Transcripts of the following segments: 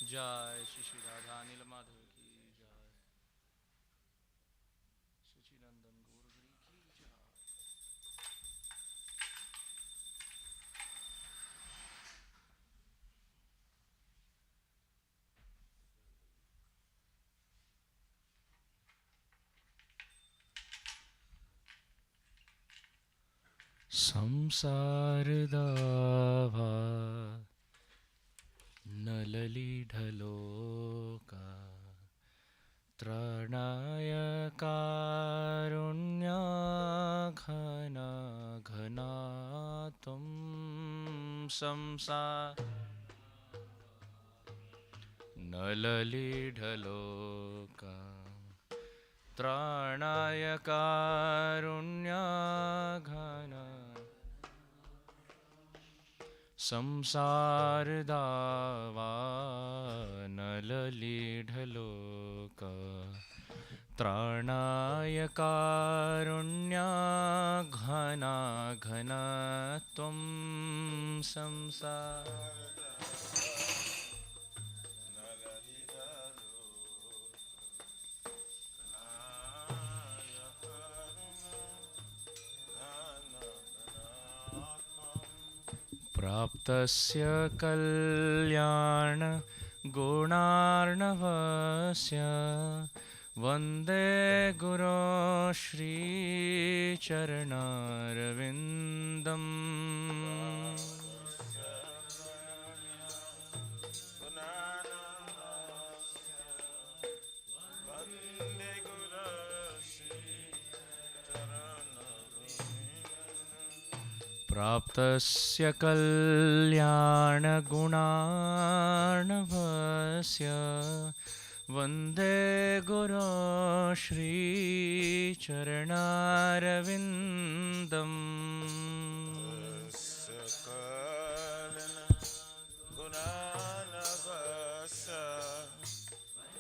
जय श्री श्री राधा नील माधव की जय। सचिनंदन गौरहरि की जय। संसार दावा नलली ढलोका त्रणाय कारुण्या घना घना तुम संसार नलली ढलोका त्राणाय कारुण्या घना संसार दावा नलली ढलोका त्राणाय कारुण्या घना घना त्वं संसार प्राप्तस्य कल्याण गुणार्णवस्य वन्दे गुरो श्रीचरणारविन्दम् प्राप्तस्य कल्याणगुणार्णवस्य वन्दे गुरो श्रीचरणारविन्दम्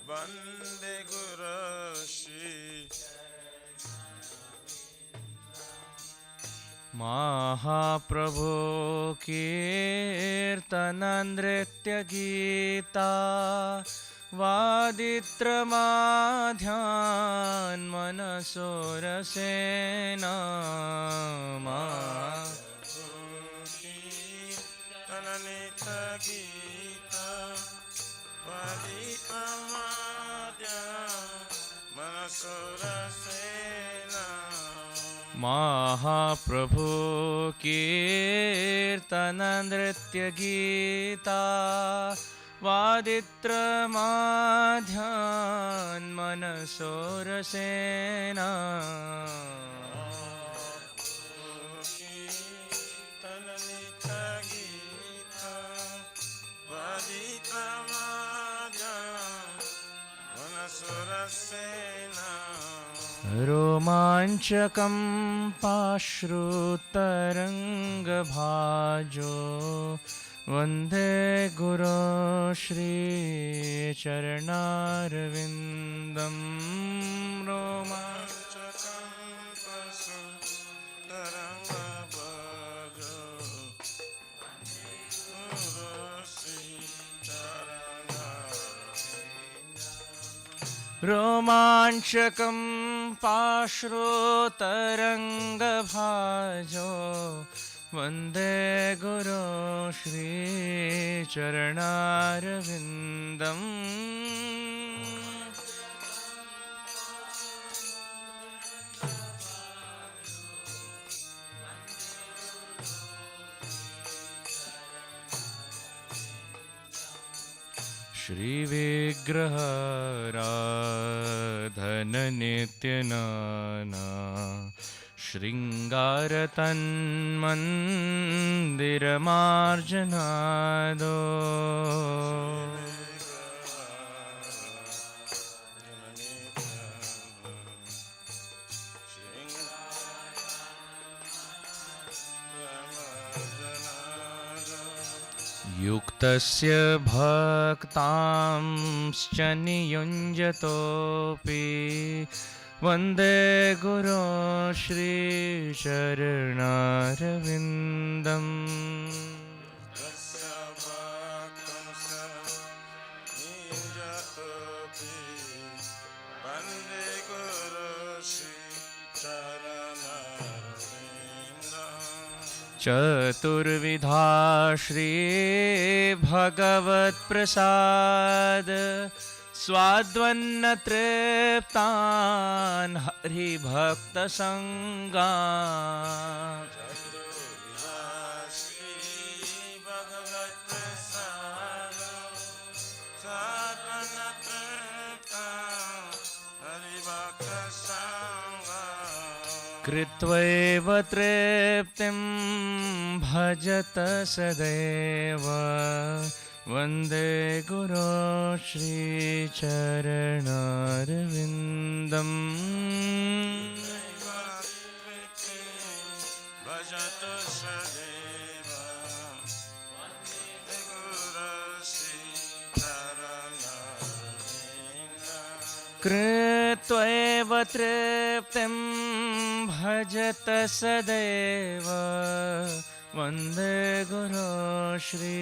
वन्दे गुरो महाप्रभु कीर्तननृत्य गीता वादित्रमाध्यान् मनसोरसेना कीर्तननृत्य गीता वादित्रमाध्यान् मनसोरसेना महाप्रभु कीर्तननृत्य गीता वादित्रमाध्यान् मनसोरसेना कीर्तननृत्य गीता वादित्रमाध्यान् मनसोरसेना रोमाञ्चकं पाश्रुतरङ्गभाजो वन्दे गुरो श्रीचरणारविन्दम् रोमाञ्चकं पाश्रुतरङ्गभाजो रोमाञ्चकं पाश्रुतरङ्गभाजो वन्दे गुरो श्रीचरणारविन्दम् श्रीविग्रहाराधननित्यनाना शृङ्गारतन्मन्दिरमार्जनादो युक्तस्य भक्तांश्च नियुञ्जतोऽपि वन्दे गुरो श्रीचरणारविन्दम् चतुर्विधा श्री भगवत प्रसाद स्वाद्वन्न तृप्तान हरिभक्त संगा कृत्वैव तृप्तिं भजत सदैव वन्दे गुरो श्रीचरणारविन्दम् भजत सदैव वन्दे गुरो श्रीचरणारविन्दम् कृत्वैव तृप्तिं भजत सदैव वन्दे गुरो श्री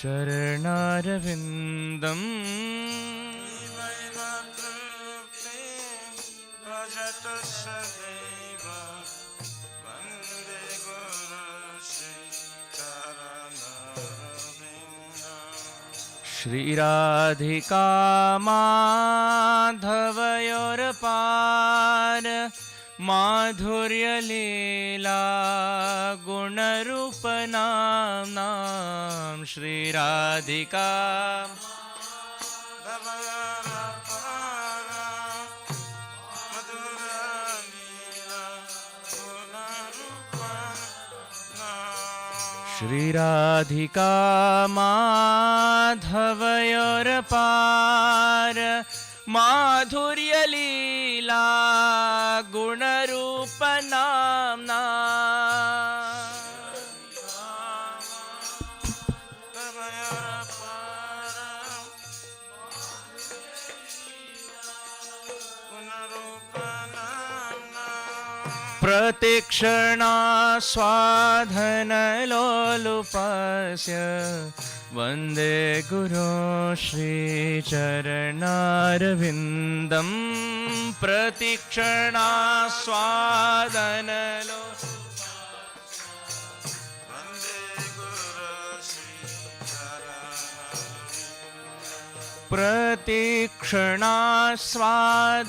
चरणारविन्दम् भजत सदैव वन्दे गुरो श्री चरणारविन्दम् श्रीराधिका माधवयोरपार माधुर्यलीला गुणरूपनाम्नां श्रीराधिका श्रीराधिका माधवयोरपार माधुर्यलीला गुणरूपनाम्ना प्रतिक्षणा स्वाधनलोलुपस्य वन्दे गुरो श्रीचरणारविन्दम् प्रतिक्षणा स्वादनलो प्रतिक्षणा स्वादनलोलुपस्य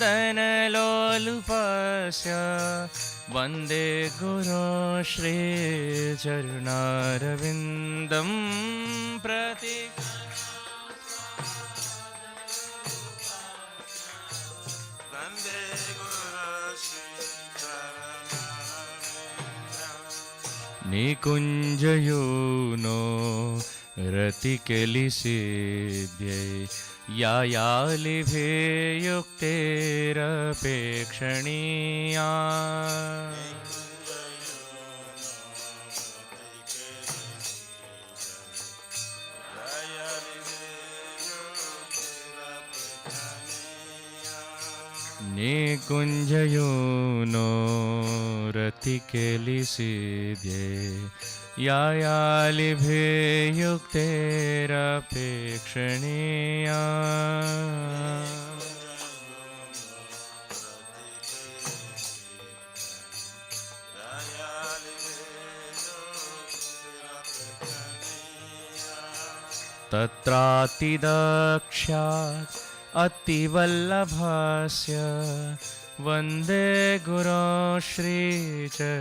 वन्दे गुरो श्रीचरणारविन्दम् निकुञ्जयूनो रतिकेलिसिद्ध्यै यायालिभे युक्तेरपेक्षणीया निकुञ्जयूनो रतिकेलिसिद्ध्यै यायालिभे युक्तेरपेक्षणीया तत्रातिदक्ष्यात् अतिवल्लभस्य वन्दे गुरो श्रीचरणारविन्दम्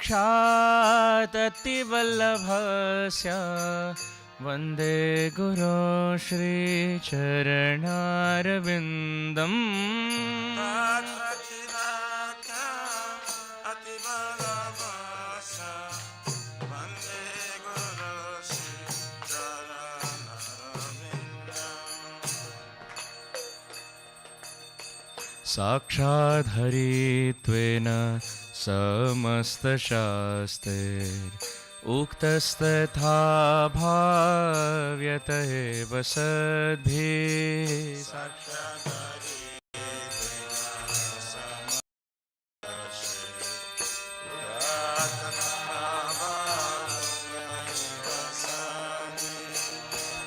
तत्रातिदक्षात् अतिवल्लभस्य वन्दे गुरो श्रीचरणारविन्दम् साक्षाद्धरित्वेन समस्तशास्त्रे उक्तस्तथा भाव्यत एव सद्भिः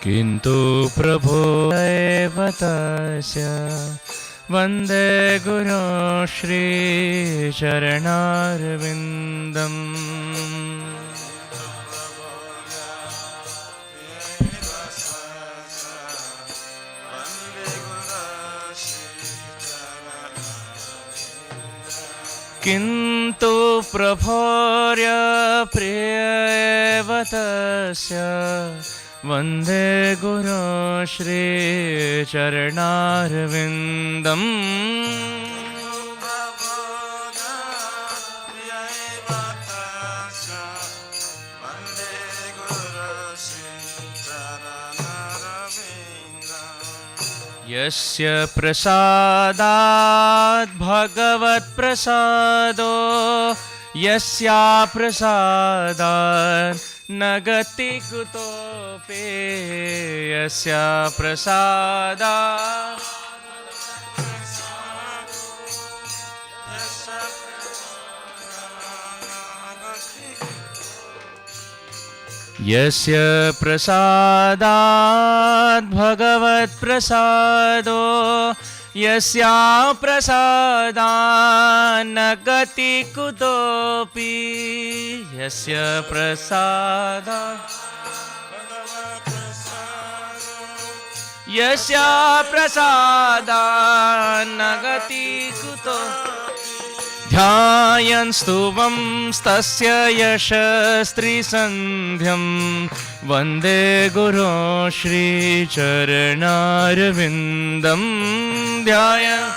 किन्तु प्रभो एव तस्य वन्दे गुरो श्रीचरणारविन्दम् किन्तु प्रभोर्य प्रिय एव तस्य वन्दे गुरो श्रीचरणारविन्दम् यस्य प्रसादात् भगवत्प्रसादो यस्या प्रसादात् न गति कुतोऽपि यस्या प्रसादात् यस्य प्रसादात् भगवत्प्रसादो यस्या प्रसादात् न गति कुतोऽपि यस्य प्रसादात् यस्या प्रसादात् न गति कुतोऽपि ध्यायन् स्तुवं तस्य यशस्त्रिसन्ध्यं वन्दे गुरो श्रीचरणारविन्दं ध्यायन्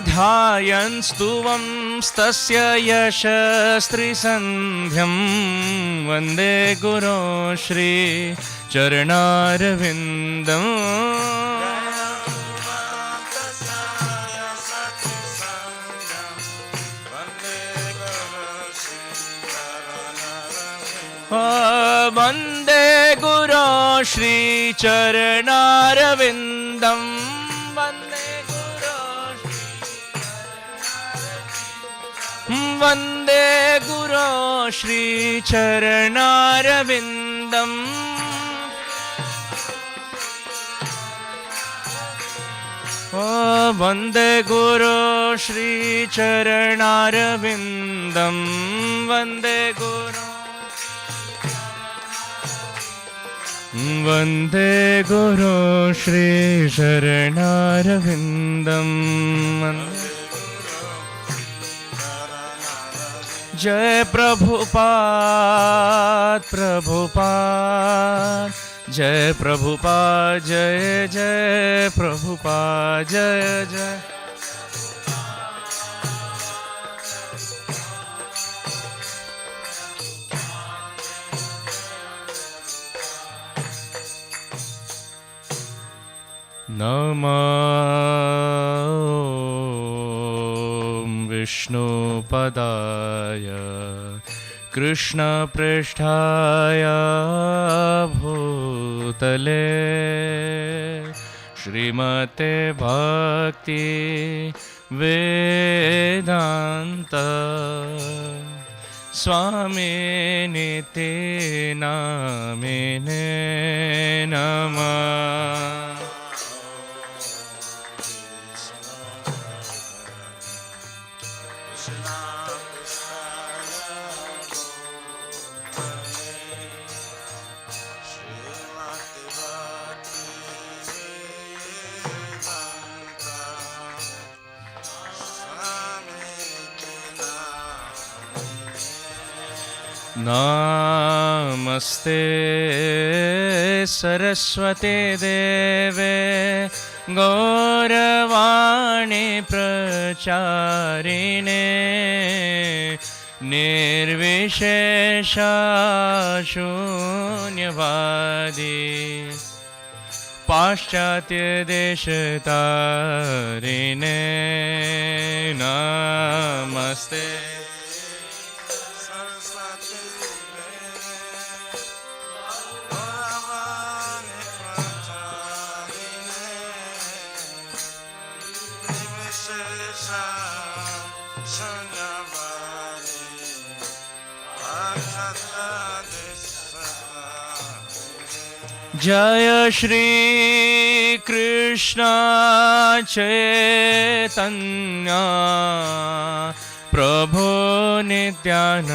ध्यायन् स्तुवं तस्य यशस्त्रिसन्ध्यं वन्दे गुरो श्रीचरणारविन्दम् वन्दे गुरो श्रीचरणारविन्दम् वन्दे गुरो श्रीचरणारविन्दम् वन्दे गुरो श्रीचरणारविन्दम् वन्दे गुरो वन्दे गुरो श्रीचरणारविन्दम् जय प्रभुपाद प्रभुपाद जय प्रभुपाद जय जय प्रभुपाद जय जय नमः विष्णुपदाय कृष्णपृष्ठाय भूतले श्रीमते भक्ति वेदांत स्वामिनिते नामिने नमः। नमस्ते सरस्वते देवे गौरवाणी प्रचारिणे निर्विशेष शून्यवादी पाश्चात्य देशतारिणे नमस्ते जय श्री कृष्ण चैतन्य प्रभु नित्यानंद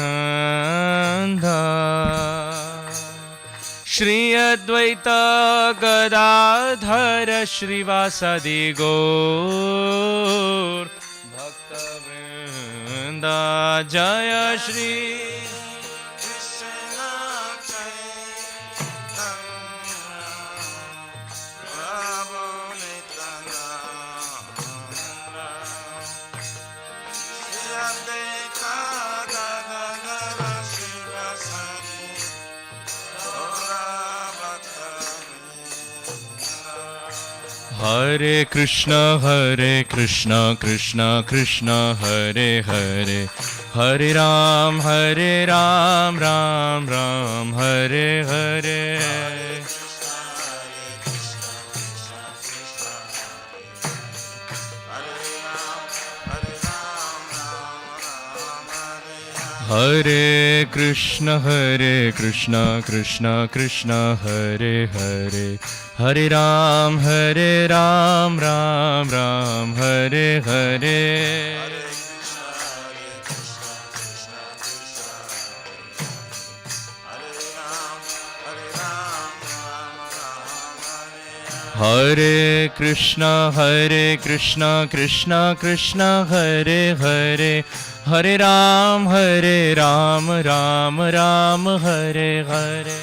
श्री अद्वैत गदाधर श्रीवासदि गौर भक्तवृंद। जय श्री हरे कृष्ण कृष्ण कृष्ण हरे हरे, हरे राम राम राम हरे हरे। हरे कृष्ण कृष्ण कृष्ण हरे हरे, हरे राम राम राम हरे हरे। हरे कृष्ण कृष्ण कृष्ण हरे हरे, हरे राम राम राम हरे हरे।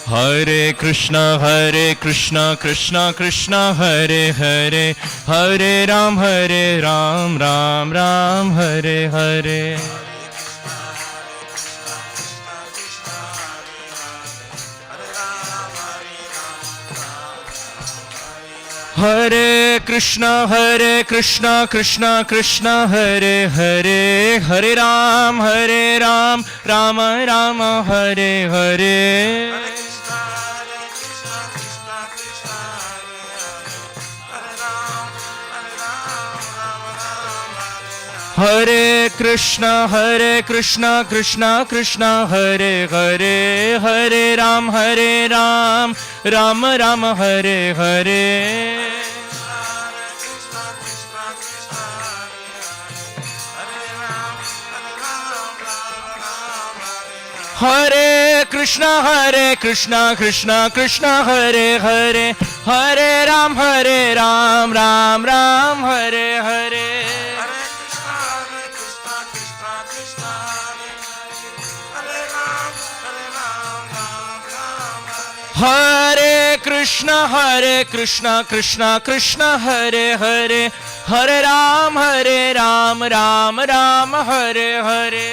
हरे कृष्ण कृष्ण कृष्ण हरे हरे, हरे राम राम राम हरे हरे। हरे कृष्ण कृष्ण कृष्ण हरे हरे, हरे राम राम राम हरे हरे। हरे कृष्ण कृष्ण कृष्ण हरे हरे, हरे राम राम राम हरे हरे। हरे कृष्ण कृष्ण हरे हरे, हरे राम राम राम हरे हरे। हरे कृष्ण कृष्ण हरे हरे, हरे Ram Ram Ram Hare Hare.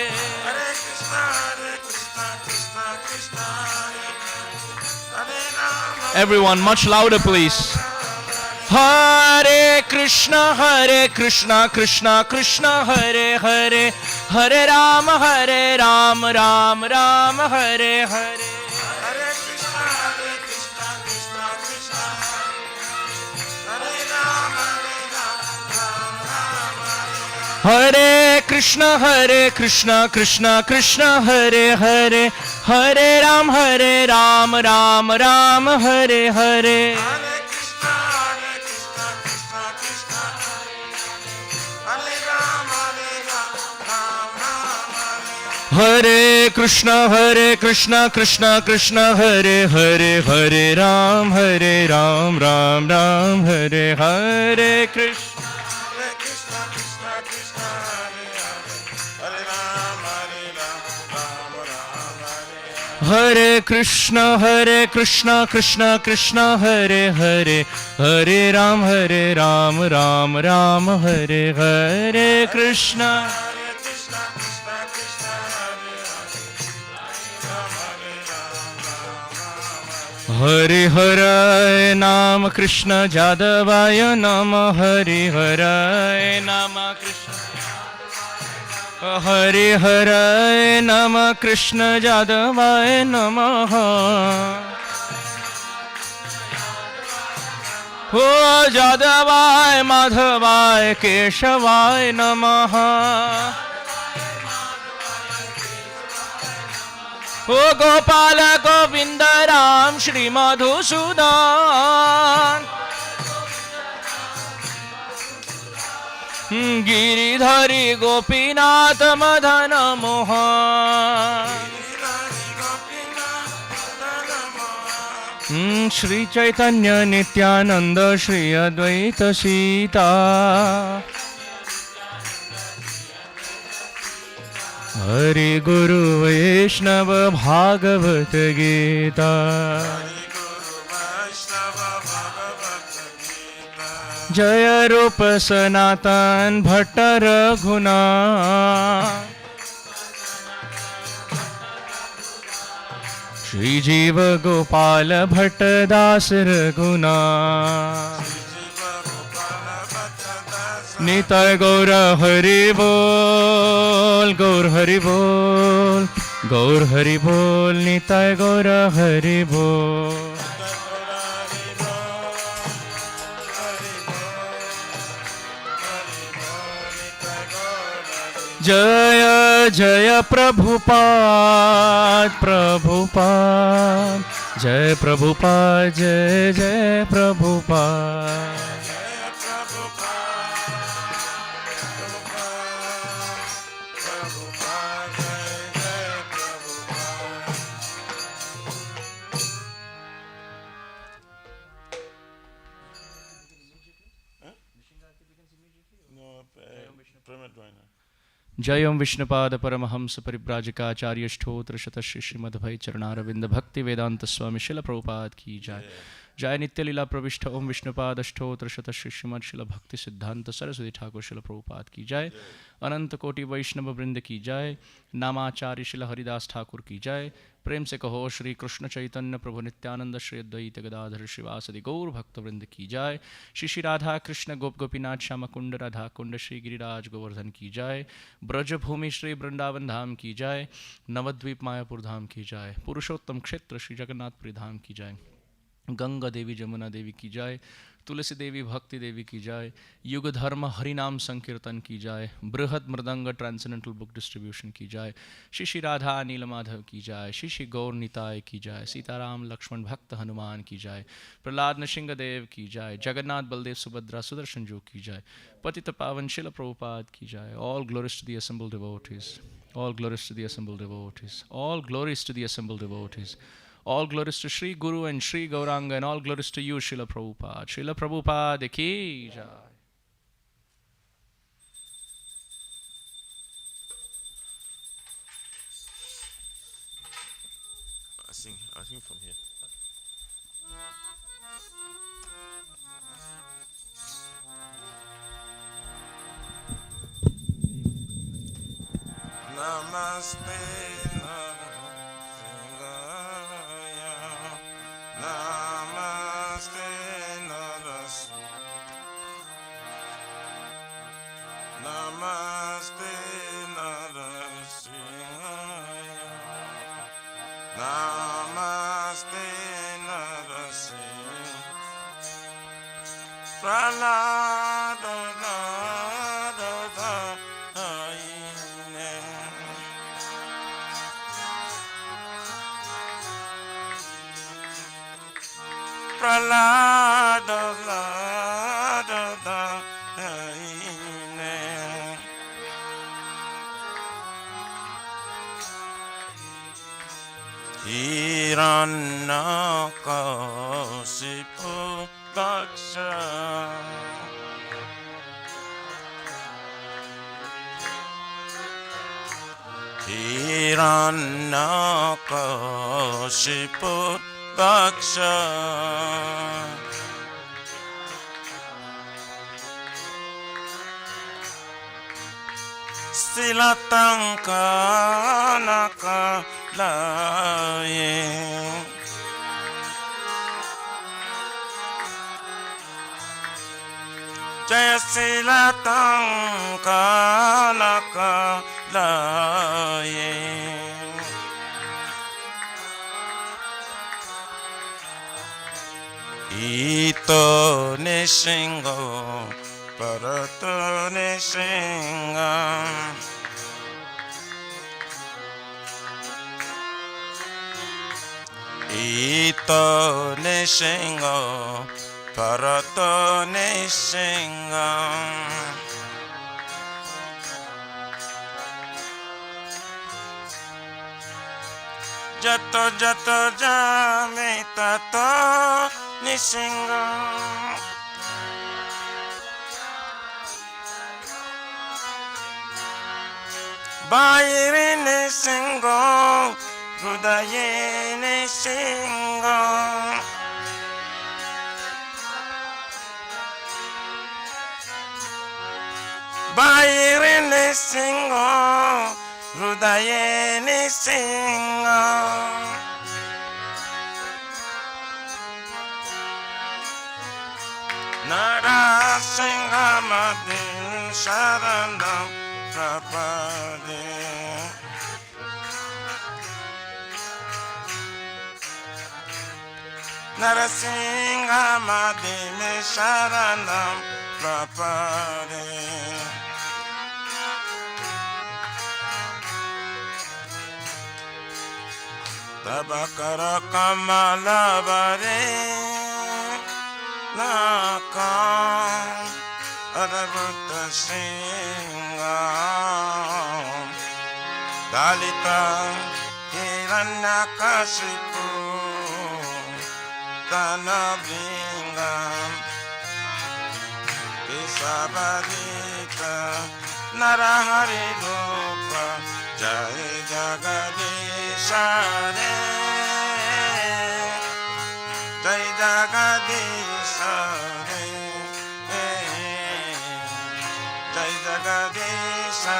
Everyone, much louder, please. Hare Krishna Krishna Hare Hare, Hare Ram Ram Ram Hare Hare. हरे कृष्ण कृष्ण हरे हरे, हरे राम राम राम हरे हरे। हरे कृष्ण कृष्ण हरे हरे, हरे राम राम राम हरे हरे। कृष्ण हरे कृष्ण कृष्ण हरे हरे, हरे राम राम राम हरे हरे। कृष्ण हरे हरे नाम कृष्ण जादवाय नमः, हरि हरे नाम कृष्ण हरे हरे नमः कृष्ण यादवाय नमः हो यादवाय माधवाय केशवाय नमः हो गोपाल गोविंद राम श्री मधुसूदन गिरिधरी गोपीनाथ मदन मोहन श्री चैतन्य नित्यानंद श्री अद्वैत सीता हरि गुरु वैष्णव भागवत गीता जय रूप सनातन भट्ट रघुनाथ श्री जीव गोपाल भट्ट दास रघुनाथ निताय गौर हरि बोल गौर हरि बोल गौर हरि बोल निताय गौर हरि बोल जय जय प्रभुपाद प्रभुपाद जय प्रभुपाद जय जय प्रभुपाद जय ओम विष्णुपाद परमहंस परिव्राजकाचार्य स्तोत्र शतश्री श्रीमद्भय चरणारविंद भक्ति वेदांत स्वामी शिल प्रभुपाद की जय जय नित्य लीला प्रविष्ट ओम विष्णुपाद स्तोत्र शतश्री श्रीमद शिल भक्ति सिद्धांत सरस्वती ठाकुर शिल प्रभुपाद की जय अनंत कोटि वैष्णव वृंद की जय नामाचार्य शिल हरिदास ठाकुर की जय प्रेम से कहो श्री कृष्ण चैतन्य प्रभु नित्यानंद श्री अद्वैत गदाधर श्रीवासदि गौर भक्त वृंद की जय श्री श्री राधा कृष्ण गोप गोपीनाथ श्याम कुंड राधा कुंड श्री गिरिराज गोवर्धन की जय ब्रजभूमि श्री वृंदावन धाम की जय नवद्वीप मायापुर धाम की जय पुरुषोत्तम क्षेत्र श्री जगन्नाथपुरी धाम की जय गंगा देवी जमुना देवी की जय तुलसी देवी भक्ति देवी की जय युग धर्म हरिनाम संकीर्तन की जय बृहद मृदंग ट्रांसेंडेंटल बुक डिस्ट्रीब्यूशन की जय श्री श्री राधा नील माधव की जय श्री श्री गौर निताय की जय सीताराम लक्ष्मण भक्त हनुमान की जय प्रहलाद नृसिंह देव की जय जगन्नाथ बलदेव सुभद्रा सुदर्शन जो की जय पतित पावन शिल प्रभुपाद की जय all glories to the assembled devotees all glories to the assembled devotees all glories to the assembled devotees all glories to Sri Guru and Sri Gauranga and all glories to you Srila Prabhupada ki jai. I sing from here. Namaste Narasingaya Namaste Namaste Narasingaya Namaste Narasingaya Pralada Pralada Hiranyakasipu Daksha Hiranyakasipu Daksha Silatanka nakalaye Jaya Sila Tankalakalaye. Ito Nishingo Parato Nishinga. Ito Nishingo Parato Nishinga. Jato Jato Jami Tato Nishinga. Bairi Nishingo Rudaye Nishinga. Bairi Nishingo Rudaye Nishinga. Narasimha Madin Sharanam Prapade. Narasimha Madin Sharanam Prapade. Tabakara Kamala Bare Nakam Adabutta Singa Dalita Hiranyakashipu Tanabingam Kisabadita Narahari Rupa Jai Jagadisha Jai Jagadisha Jai Jagadisha.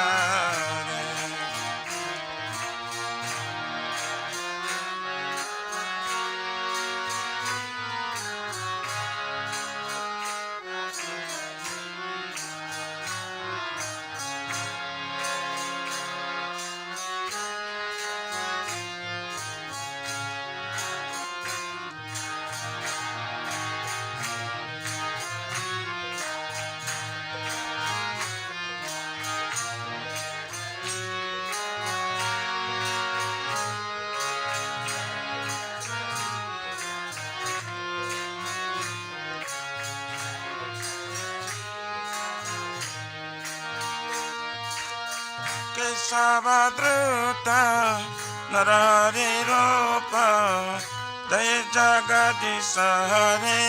Kesavadruta Narari Rupa Jai Jagadisha Hare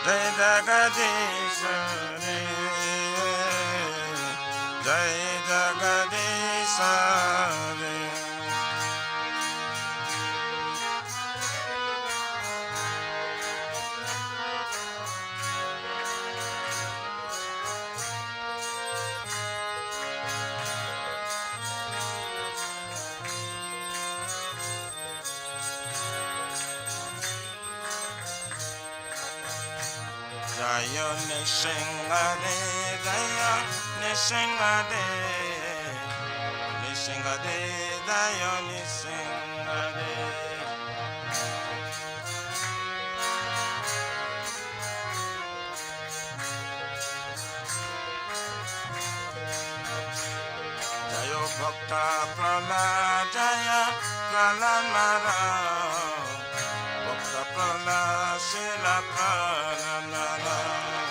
Jai Jagadisha Hare Jai Jagadisha Hare. Jaya Nishingade, Jaya Nishingade, Nishingade, Jaya Nishingade. Jaya Bhakta Prahlad, Jaya Prahlad Maharaj, Bhakta Prahlad, Srila Prahlad Maharaj.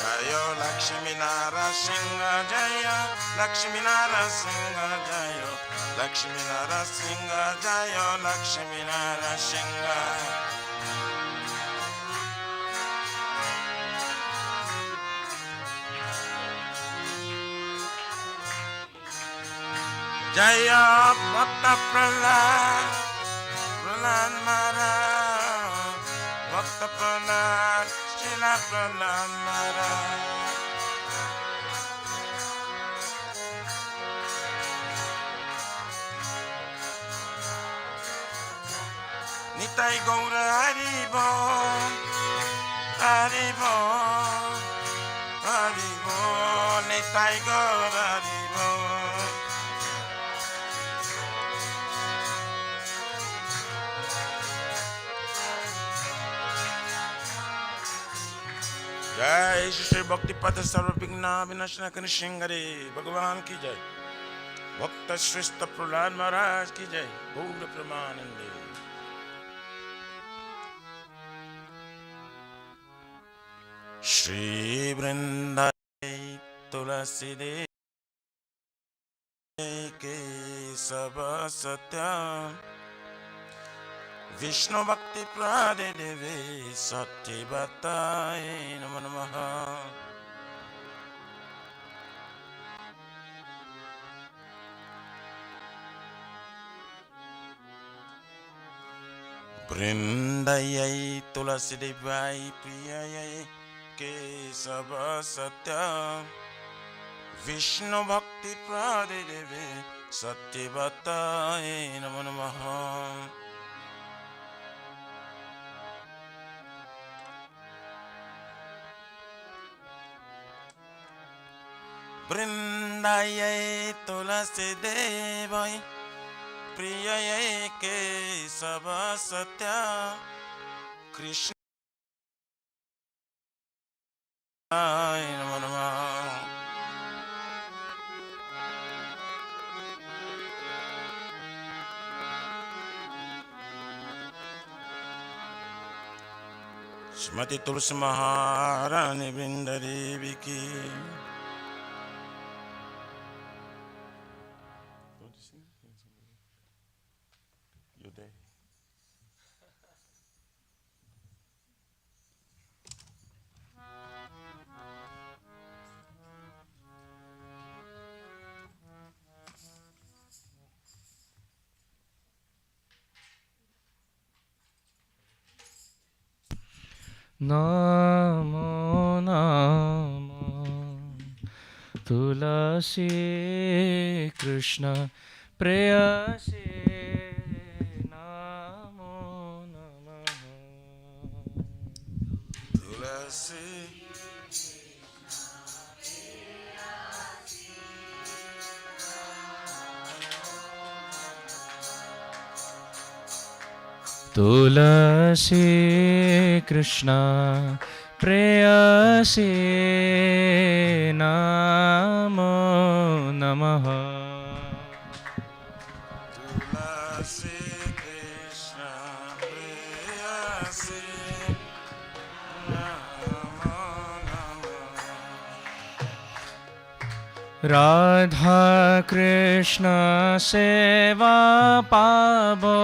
Jaya Lakshmi Narasimha, Jaya Lakshmi Narasimha, Jaya Lakshmi Narasimha, Jaya Lakshmi Narasimha. Jaya Bhakta Prahlad, Prahlad Maharaj, Bhakta Prahlad, Srila Prahlad Maharaj. Nitai Gaura Haribo, Haribo, Haribo, Nitai Gaura Haribo. जय श्री भक्ति पद सर्वविघ्न विनाशनकन सिंहरे भगवान की जय। भक्त श्रेष्ठ प्रहलाद महाराज की जय। गौर प्रेमानंदे। श्री वृंदावन तुलसी देव के सब सत्य विष्णु भक्ति प्रादे देवे सत्य बताए नमो नमः। वृंदायै तुलसी देवाय प्रियायै के सब सत्य विष्णु भक्ति प्रादे देवे सत्य बताए नमो नमः। वृंदायै तुलसी देवाय प्रियायै के सब सत्य कृष्ण नमो नमः। श्रीमती तुलसी महारानी वृंद देवी की। नमो नमो तुलसी कृष्ण प्रेयसी नमो नमः। तुलसी तुलसी कृष्ण प्रेयसी नमो नमः। तुलसी कृष्ण प्रेयसी नमो नमः। राधा कृष्ण सेवा पावो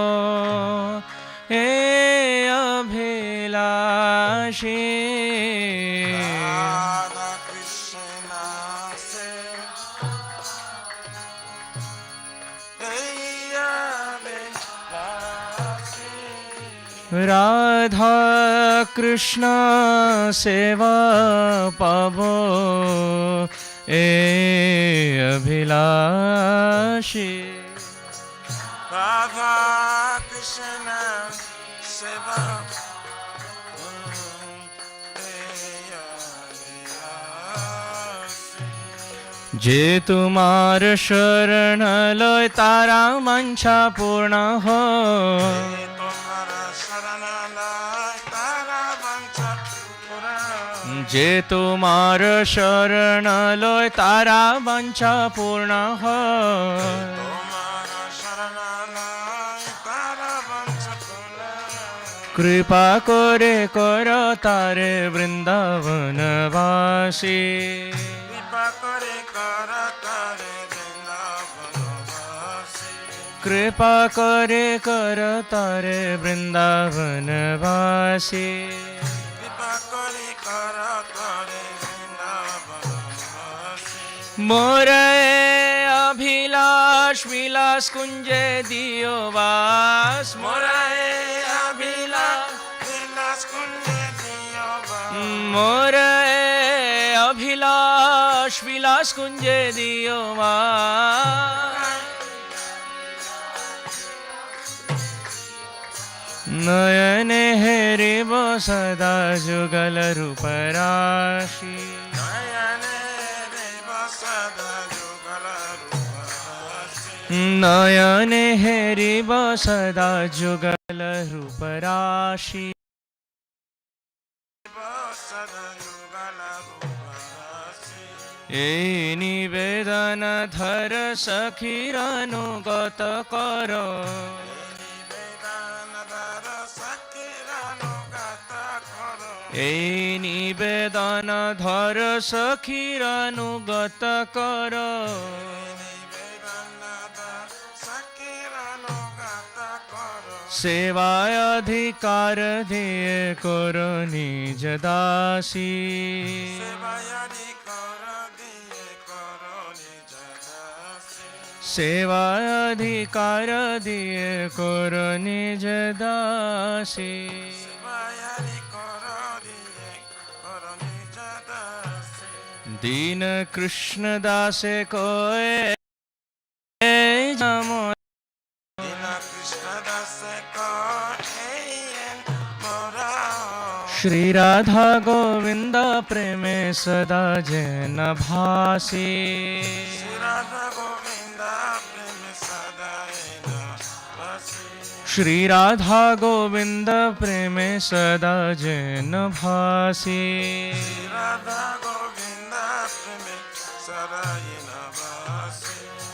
हे अभिलाषी। राधा कृष्ण से राधा कृष्ण सेवा पावो ए अभिलाषी। राधा कृष्ण सेवा जे तुम्हार शरण लय तारा मंशा पूर्ण हो। जे तुम्हार शरण लय तारा मंशा पूर्ण हो। कृपा करे कर तारे वृंदावन वासी। कृपा करे कर तारे वृंदावन वासी। कृपा करे कर तारे वृंदावन वासी। कृपा करे कर तारे वृंदावन वासी। मोर अभिलाष विलास कुंजे दियो वास। मोर अभिलाष विलास कुंजे दियो वास। मोर अभिलाष विलास कुंजे दियो वास। नयने हेरिब सदा जुगल रूप राशि नयने हेरिब सदा जुगल रूप राशि এই নিবেদন ধর সখীর অনুগত কর এই নিবেদন ধর সখীর অনুগত কর সেবায় অধিকার দিয়ে কর নিজ দাসী সেবায় অধিকার দিয়ে কর নিজ দাসী दीन कृष्ण दासे कोय जमो श्री राधा गोविंद प्रेमे सदा जन भासी श्री राधा गोविंद प्रेमे सदा जन भासी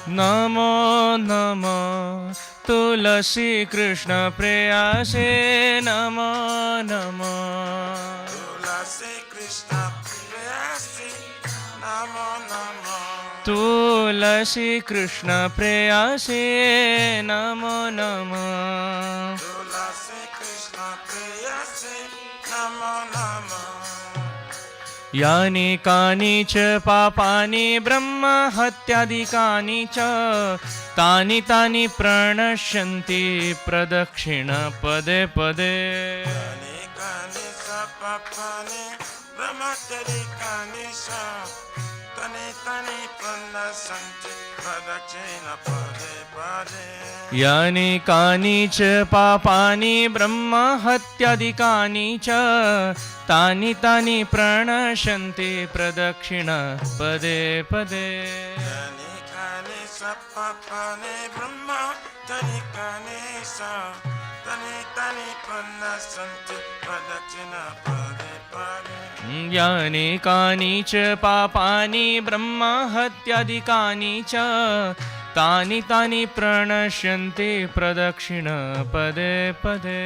नमो नमो तुलसी कृष्ण प्रेयसे नमो नमो तुलसी कृष्ण प्रेयसी नमो नमो तुलसी कृष्ण प्रेयसे नमो नमो तुलसी कृष्ण प्रेयसी नमो नमो यानि कानि च पापानि ब्रह्म हत्यादिकानि च तानि तानि प्रणश्यन्ति प्रदक्षिण पदे पदे यानि कानि च पापानि ब्रह्म हत्यादिकानि च तानि तानि प्रणश्यन्ति प्रदक्षिण पदे पदे यानि कानि च पापानि ब्रह्म हत्यादिकानि च तानि तानि प्रणश्यन्ति प्रदक्षिण पदे पदे यानि कानि च पापानि ब्रह्म हत्यादिकानि च तानि तानि प्रणश्यन्ति प्रदक्षिण पदे पदे यानि कानि च पापानि ब्रह्म हत्यादिकानि च तानि तानि प्रणश्यन्ति प्रदक्षिण पदे पदे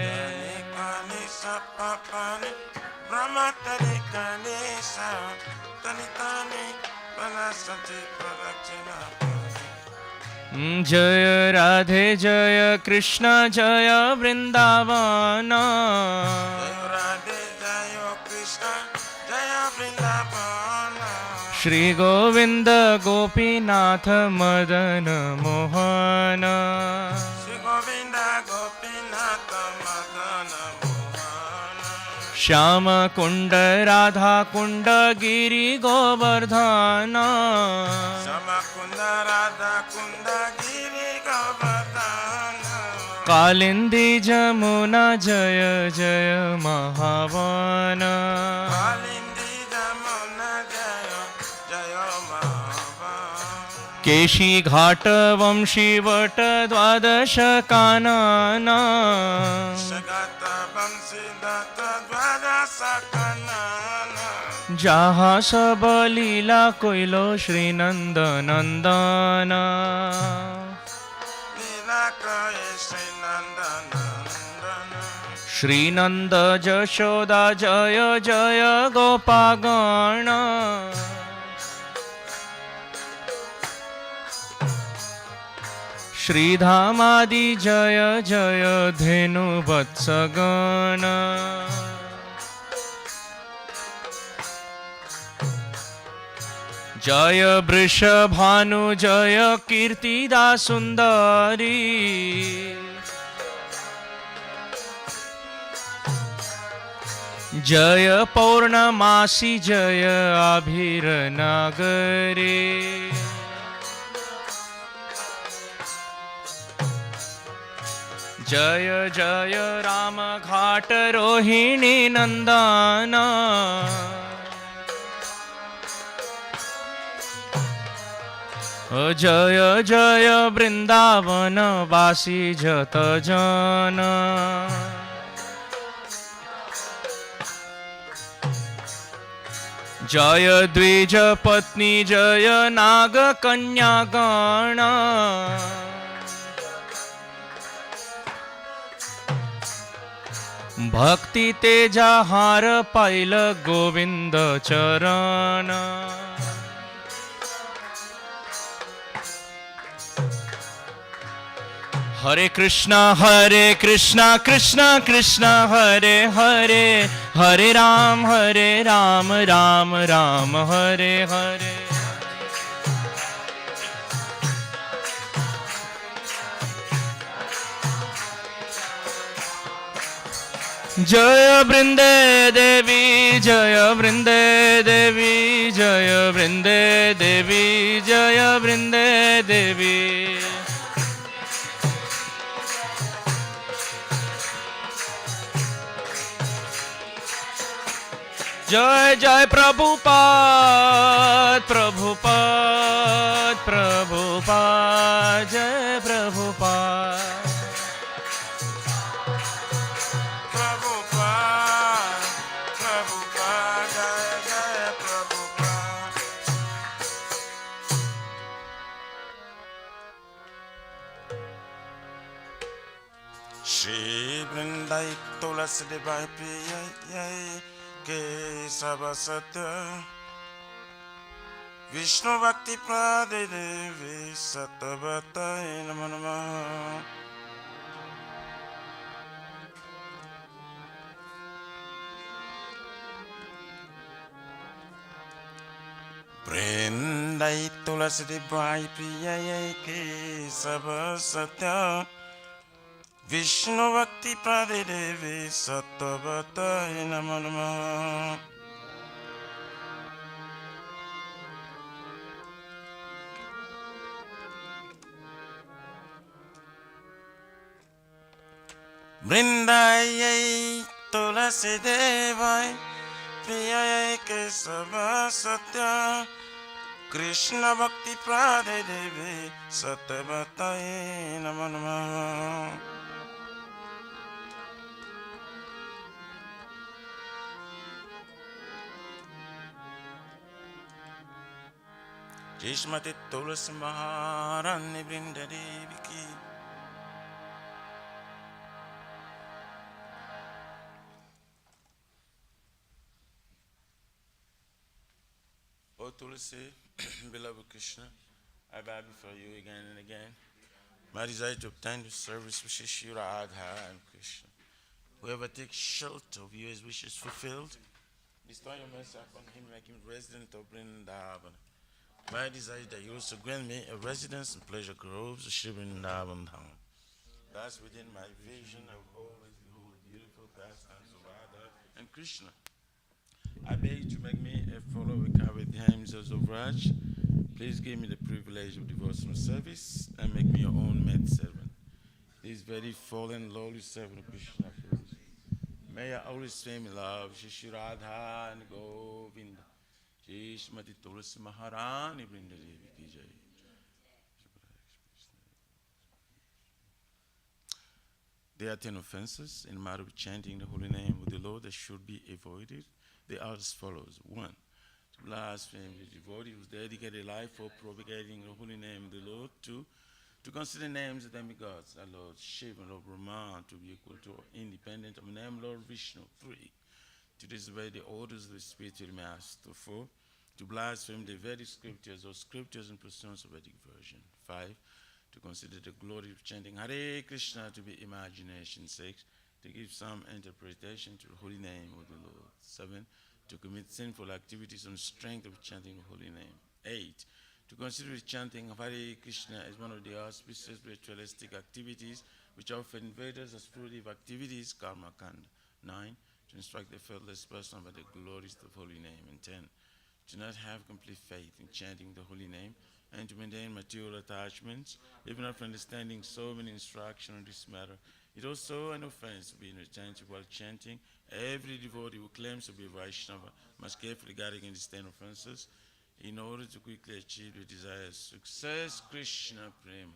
यानि कानि च पापानि ब्रह्म हत्यादिकानि च तानि तानि प्रणश्यन्ति प्रदक्षिण पदे जय राधे जय कृष्ण जय वृंदावन जय राधे जय कृष्ण जय वृंदावन श्री गोविंद गोपीनाथ मदन मोहन श्री गोविंद गोपीनाथ मदन मोहन श्याम कुंड राधा कुंड गिरि गोवर्धन श्याम कुंड राधा कुंड गिरि गोवर्धन कालिंदी जमुना जय जय महावन केशी घाट वंशी वट द्वादश कानन जहाँ सब लीला कोइलो श्री नंद नंदन श्री नंद जशोदा जय जय गोपागण श्रीधामादि जय जय धेनु वत्सगण जय वृषभानु जय कीर्तिदा सुंदरी जय पौर्णमासी जय आभिर नागरी जय जय राम घाट रोहिणी नंदन जय जय वृंदावन वासी जत जन जय द्विज पत्नी जय नाग कन्या गण भक्ति तेजा हार पाइल गोविंद चरण हरे कृष्णा कृष्णा कृष्णा हरे हरे हरे राम राम राम हरे हरे जय वृंदे देवी जय वृंदे देवी जय वृंदे देवी जय वृंदे देवी जय जय प्रभुपाद प्रभुपाद प्रभुपाद जय प्रभुपाद प्रभुपाद प्रभुपाद जय जय प्रभुपाद श्री वृंदाई तुलसी देवाय प्रिय के सब सत्य विष्णु भक्ति प्रदे देवी सतवतय नमो नमः वृंदाई तुलसी देवाय प्रिय के सब सत्य विष्णु भक्ति प्रदे देवी सतवतय नमो नमः वृंदाई तुलसी देवाय प्रिय के सब सत्य कृष्ण भक्ति प्रदे देवी सतवतय नमो नमः श्रीमती तुलसी महारानी वृंद देवी की O Tulsi, beloved Krishna, I bow before you again and again. My desire to obtain the service which is Shri Radha and Krishna. Whoever takes shelter of you, his wish is fulfilled. Bestow your mercy upon him, make him resident of Vrindavan. My desire is that you also grant me a residence in pleasure groves of Shri Vrindavan Dham. Thus, within my vision, I will always behold the beautiful pastimes of Radha and Krishna. I beg you to make me a follower with the damsels of Raj. Please give me the privilege of devotional service and make me your own maid servant. This very fallen, lowly servant of Krishna. May I always swim in love, Shri Radha and Govinda. Shri Srimati Tulsi Maharani Vrinda Devi ki jai. There are 10 offenses in the matter of chanting the holy name of the Lord that should be avoided. They are as follows. 1. To blaspheme the devotee who's dedicated life for propagating the holy name of the Lord. 2. To consider names of demigods, our Lord Shiva and Lord Brahma, to be equal to or independent of the name Lord Vishnu. 3. To disobey the orders of the spiritual master. 4. To blaspheme the Vedic scriptures or scriptures in pursuance of Vedic version. 5. To consider the glory of chanting Hare Krishna to be imagination. 6. To give some interpretation to the holy name of the Lord. 7. To commit sinful activities on the strength of chanting the holy name. 8. To consider the chanting of Hare Krishna as one of the auspicious ritualistic activities which offer invaders as fruitive activities, karma kanda. 9. To instruct the faithless person about the glories of the holy name. And 10. To not have complete faith in chanting the holy name and to maintain material attachments, even after understanding so many instructions on this matter. It also an offense to be inattentive while chanting. Every devotee who claims to be Vaishnava must carefully guard against 10 offenses in order to quickly achieve the desired success. Krishna Prema.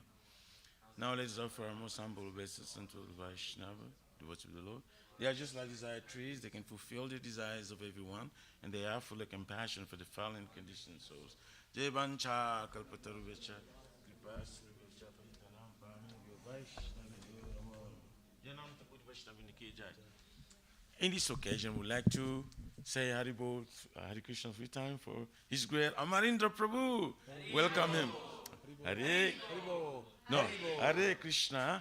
Now let's offer our most humble obeisance unto the Vaishnava, devotees of the Lord. They are just like desired trees. They can fulfill the desires of everyone, and they are full of compassion for the fallen conditioned souls. Jai Bancha Kalpataruvecha Kripasruvecha Paritanam Pamyo Vaishnava Namo. Janam Taput Vaishnavini Ki Jai. In this occasion, we'd like to say Haribol, Hare Krishna 3 times for His great Amarindra Prabhu. Welcome him. Hare No, Hare Krishna,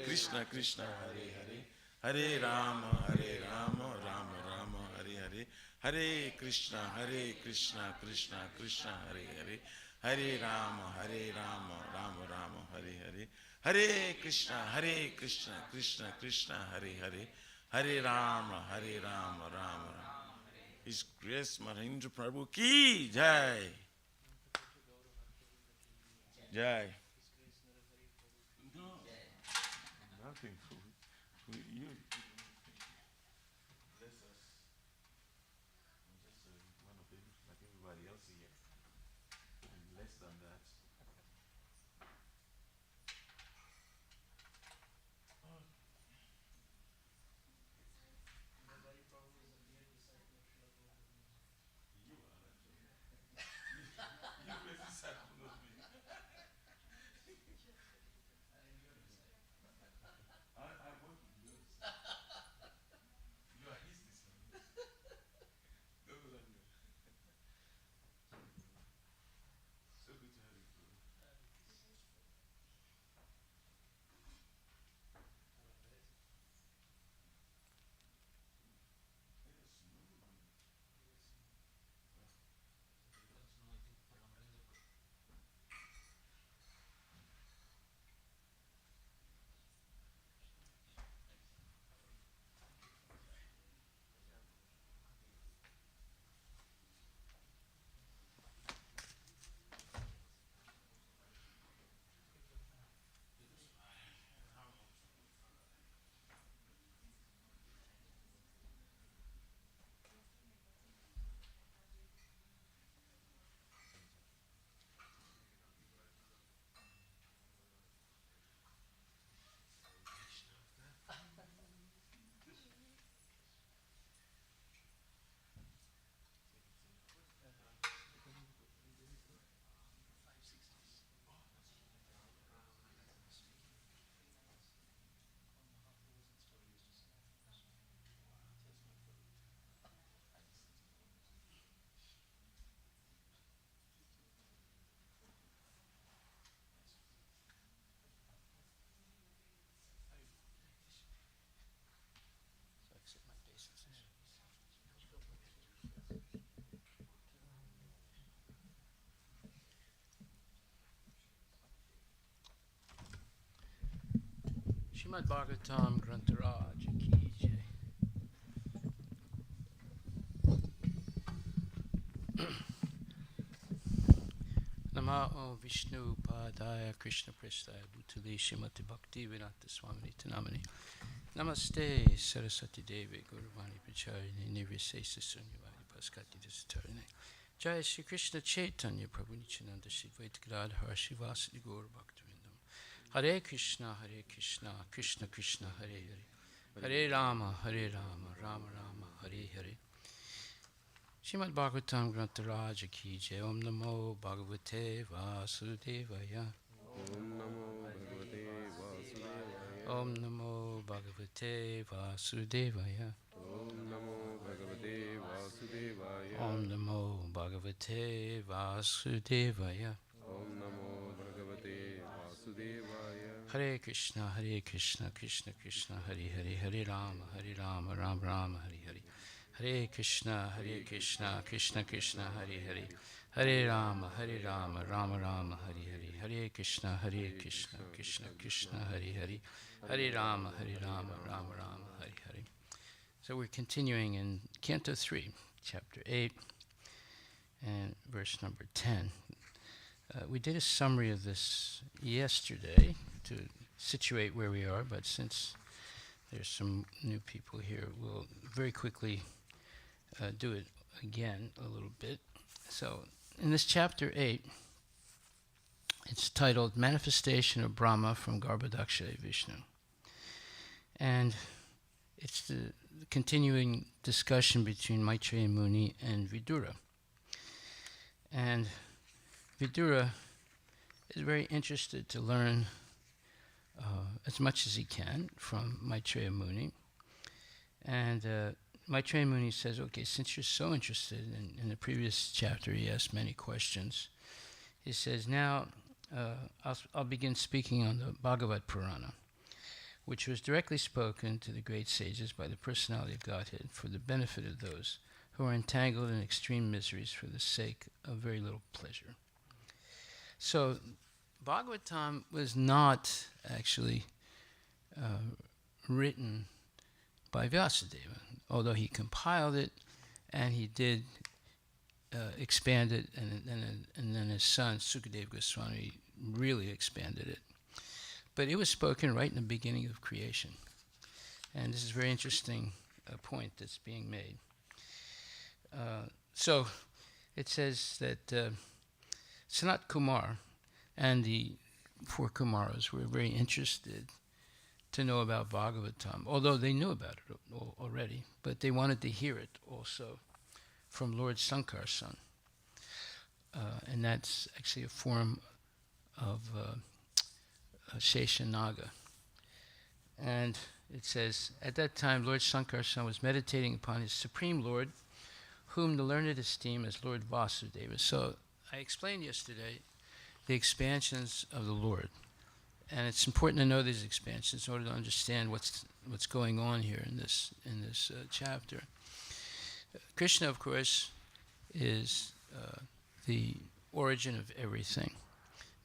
Krishna Krishna, Hare Hare, Hare Rama, Rama Rama, Hare Hare, Hare Krishna, Krishna Krishna, Hare Hare, Hare Rama, Rama Rama, Hare Hare, Hare Krishna, Krishna Krishna, Hare Hare, Hare Rama, Rama Rama. His Grace Mahendra Prabhu ki Jai. Jai. No, nothing for you. Bless us. I'm just one of them, like everybody else here. I'm less than that. You are actually. You were disciple of me. I work with yours. You are his disciple. Go on. So good to have you, bro. Srimad Bhagavatam Grantaraj ki jai. Namo Vishnu Padaya Krishna Prestaya Bhutale Srimati Bhakti Vedanta Swamini Tanamani. Namaste Saraswati Devi Guruvani Pracharini Nirvisesa Sunyavadi Paskati Desitarine. Jai Shri Krishna Chaitanya Prabhu Nityananda Shri Vaita Gadadhara Shivasadi Gaur Bhaktivinoda. Hare Krishna, Krishna Krishna, Hare Hare, Hare Rama, Rama Rama, Hare Hare. Srimad Bhagavatam Grantaraj ki jai. Om Namo Bhagavate Vasudevaya. Om Namo Bhagavate Vasudevaya. Om Namo Bhagavate Vasudevaya. Om Namo Bhagavate Vasudevaya. Om Namo Bhagavate Vasudevaya. Om Namo Bhagavate Vasudevaya. Hare Krishna, Krishna Krishna, Hare Hare, Hare Rama, Rama Rama, Hare Hare. Hare Krishna, Krishna Krishna, Hare Hare. Hare Rama, Rama Rama, Hare Hare. Hare Krishna, Krishna Krishna, Hare Hare. Hare Rama, Rama Rama, Hare Hare. So we're continuing in Canto 3, Chapter 8, and verse number 10. We did a summary of this yesterday to situate where we are, but since there's some new people here, we'll very quickly do it again a little bit. So, in this chapter 8, it's titled Manifestation of Brahma from Garbhodaksha Vishnu. And it's the continuing discussion between Maitreya Muni and Vidura. And Vidura is very interested to learn as much as he can from Maitreya Muni. And Maitreya Muni says, okay, since you're so interested, in the previous chapter he asked many questions, he says, now I'll begin speaking on the Bhagavad Purana, which was directly spoken to the great sages by the personality of Godhead for the benefit of those who are entangled in extreme miseries for the sake of very little pleasure. So Bhagavatam was not actually written by Vyasadeva, although he compiled it and he did expand it, and then his son Sukadeva Goswami really expanded it. But it was spoken right in the beginning of creation. And this is a very interesting point that's being made. So it says that Sanat Kumar and the 4 Kumaras were very interested to know about Bhagavatam, although they knew about it already, but they wanted to hear it also from Lord Sankar's son. And that's actually a form of Sheshanaga. And it says, at that time, Lord Sankar's son was meditating upon his Supreme Lord, whom the learned esteem as Lord Vasudeva. So I explained yesterday the expansions of the Lord. And it's important to know these expansions in order to understand what's going on here in this chapter. Krishna, of course, is the origin of everything,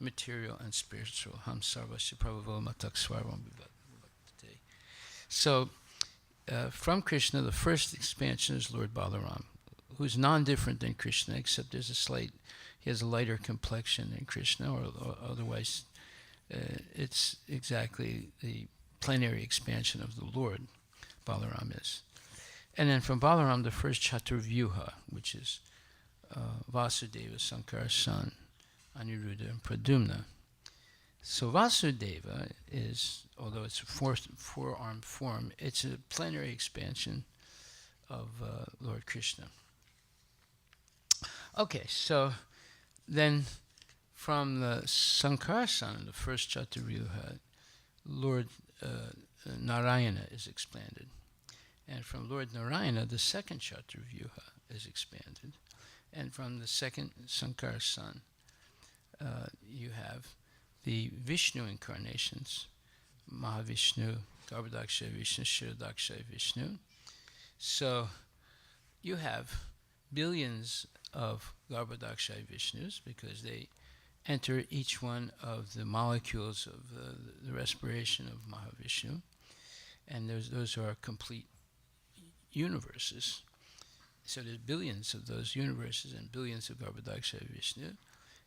material and spiritual. Ham sarvasya prabhavo matak svarvam vibhakti. So, from Krishna, the first expansion is Lord Balaram, who's non-different than Krishna, except he has a lighter complexion than Krishna, or otherwise it's exactly the plenary expansion of the Lord, Balaram is. And then from Balaram, the first Chaturvyuha, which is Vasudeva, Sankar's son, Aniruddha, and Pradyumna. So Vasudeva is, although it's a four-armed form, it's a plenary expansion of Lord Krishna. Okay, so then from the Sankara son, the first Chaturvyuha, Lord Narayana is expanded. And from Lord Narayana, the second Chaturvyuha is expanded. And from the second Sankara son, you have the Vishnu incarnations, Mahavishnu, Garbhodaksha Vishnu, Kshirodaksha Vishnu. So you have billions of Garbhodaksha Vishnus because they enter each one of the molecules of the respiration of Mahavishnu. And those are complete universes. So there's billions of those universes and billions of Garbhodaksha Vishnu.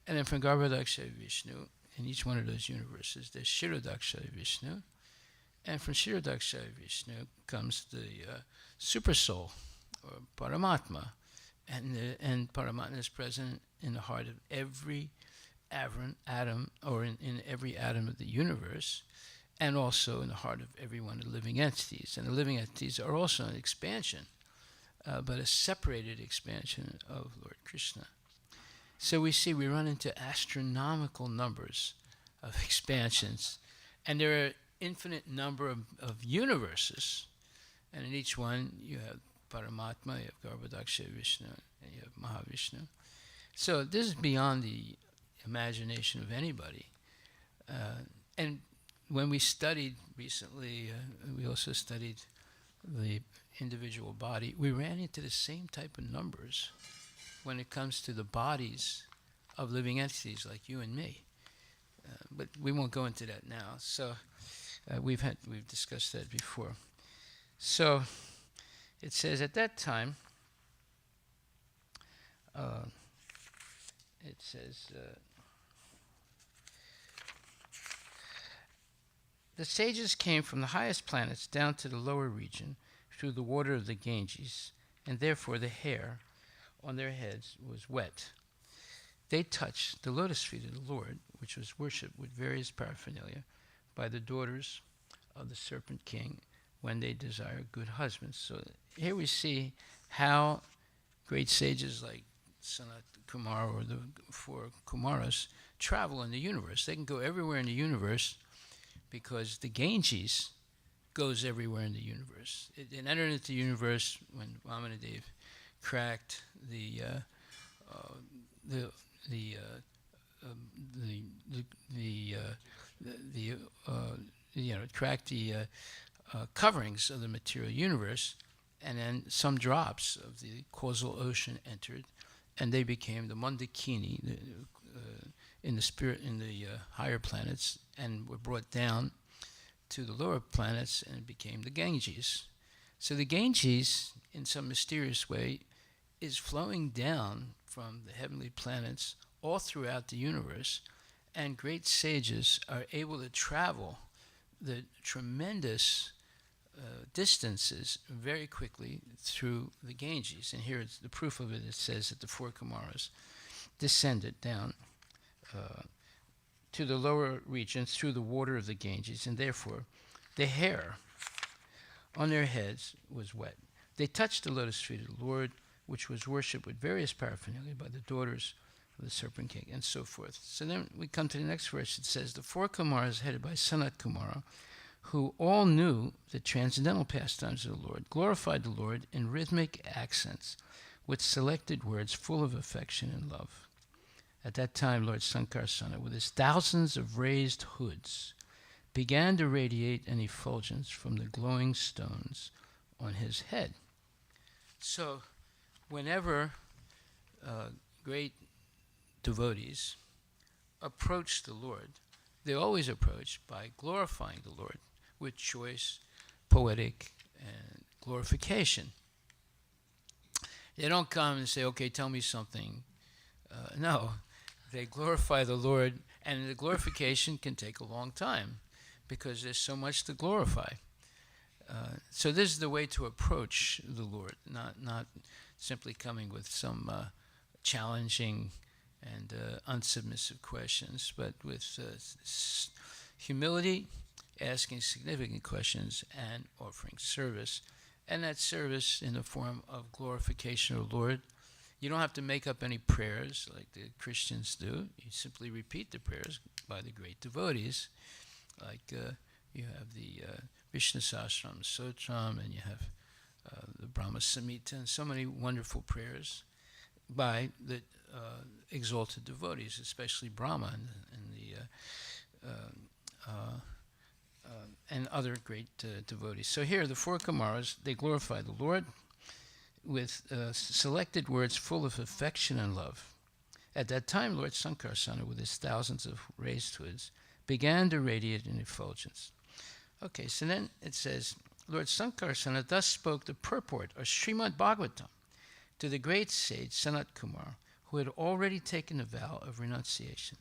And then from Garbhodaksha Vishnu, in each one of those universes, there's Kshirodaksha Vishnu. And from Kshirodaksha Vishnu comes the Super Soul, or Paramatma. And Paramatma is present in the heart of every atom, or in every atom of the universe, and also in the heart of every one of the living entities. And the living entities are also an expansion, but a separated expansion of Lord Krishna. So we run into astronomical numbers of expansions, and there are infinite number of universes, and in each one you have Paramatma, you have Garbhodaksha Vishnu, and you have Mahavishnu. So this is beyond the imagination of anybody. And when we studied recently, we also studied the individual body, we ran into the same type of numbers when it comes to the bodies of living entities like you and me. But we won't go into that now. So we've discussed that before. So it says at that time, it says, The sages came from the highest planets down to the lower region through the water of the Ganges, and therefore the hair on their heads was wet. They touched the lotus feet of the Lord, which was worshipped with various paraphernalia by the daughters of the Serpent King when they desire good husbands. So here we see how great sages like Sanat Kumar or the four Kumaras travel in the universe. They can go everywhere in the universe because the Ganges goes everywhere in the universe. It entered into the universe when Vamanadev cracked cracked the coverings of the material universe, and then some drops of the causal ocean entered, and they became the Mandakini in the spirit in the higher planets, and were brought down to the lower planets and became the Ganges. So the Ganges, in some mysterious way, is flowing down from the heavenly planets all throughout the universe, and great sages are able to travel the tremendous distances very quickly through the Ganges. And here it's the proof of it. It says that the four Kumaras descended down to the lower regions through the water of the Ganges, and therefore the hair on their heads was wet. They touched the lotus feet of the Lord, which was worshipped with various paraphernalia by the daughters of the Serpent King, and so forth. So then we come to the next verse. It says, the four Kumaras headed by Sanat Kumara, who all knew the transcendental pastimes of the Lord, glorified the Lord in rhythmic accents with selected words full of affection and love. At that time, Lord Sankarsana, with his thousands of raised hoods, began to radiate an effulgence from the glowing stones on his head. So, whenever great devotees approach the Lord, they always approach by glorifying the Lord with choice, poetic, and glorification. They don't come and say, okay, tell me something. No, they glorify the Lord, and the glorification can take a long time because there's so much to glorify. So this is the way to approach the Lord, not simply coming with some challenging and unsubmissive questions, but with humility, asking significant questions, and offering service. And that service in the form of glorification of the Lord. You don't have to make up any prayers like the Christians do. You simply repeat the prayers by the great devotees, like you have the Vishnu Sahasranam Sotram, and you have the Brahma Samhita, and so many wonderful prayers by the exalted devotees, especially Brahma and other great devotees. So here, the four Kumaras, they glorify the Lord with selected words full of affection and love. At that time, Lord Sankarsana, with his thousands of raised hoods, began to radiate in effulgence. Okay, so then it says, Lord Sankarsana thus spoke the purport of Srimad Bhagavatam to the great sage Sanat Kumar, who had already taken a vow of renunciation.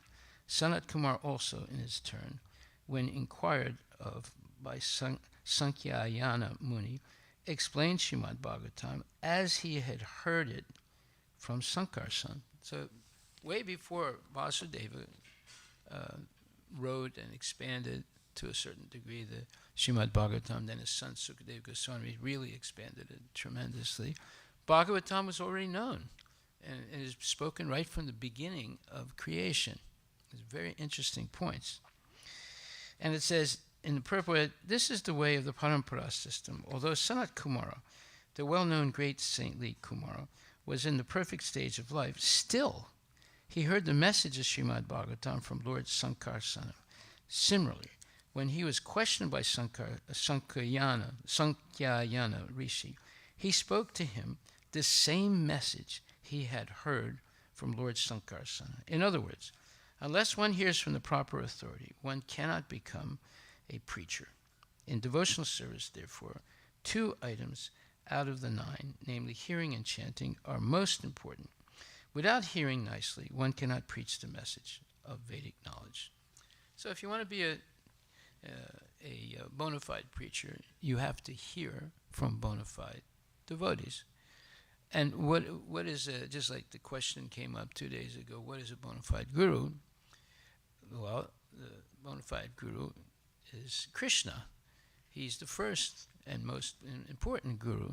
Sanat Kumar also, in his turn, when inquired of by Sankyayana Muni, explained Srimad Bhagavatam as he had heard it from Sankarsana. So way before Vasudeva wrote and expanded to a certain degree the Srimad Bhagavatam, then his son Sukadeva Goswami really expanded it tremendously. Bhagavatam was already known, and it is spoken right from the beginning of creation. It's very interesting points. And it says, in the purport, this is the way of the Parampara system. Although Sanat Kumara, the well-known great saintly Kumara, was in the perfect stage of life, still he heard the message of Srimad Bhagavatam from Lord Sankarsana. Similarly, when he was questioned by Sankyayana Rishi, he spoke to him the same message he had heard from Lord Sankarsana. In other words, unless one hears from the proper authority, one cannot become a preacher. In devotional service, therefore, 2 items out of the 9, namely hearing and chanting, are most important. Without hearing nicely, one cannot preach the message of Vedic knowledge. So if you want to be a bona fide preacher, you have to hear from bona fide devotees. And what is just like the question came up 2 days ago, what is a bona fide guru? Well, the bona fide guru is Krishna. He's the first and most important guru.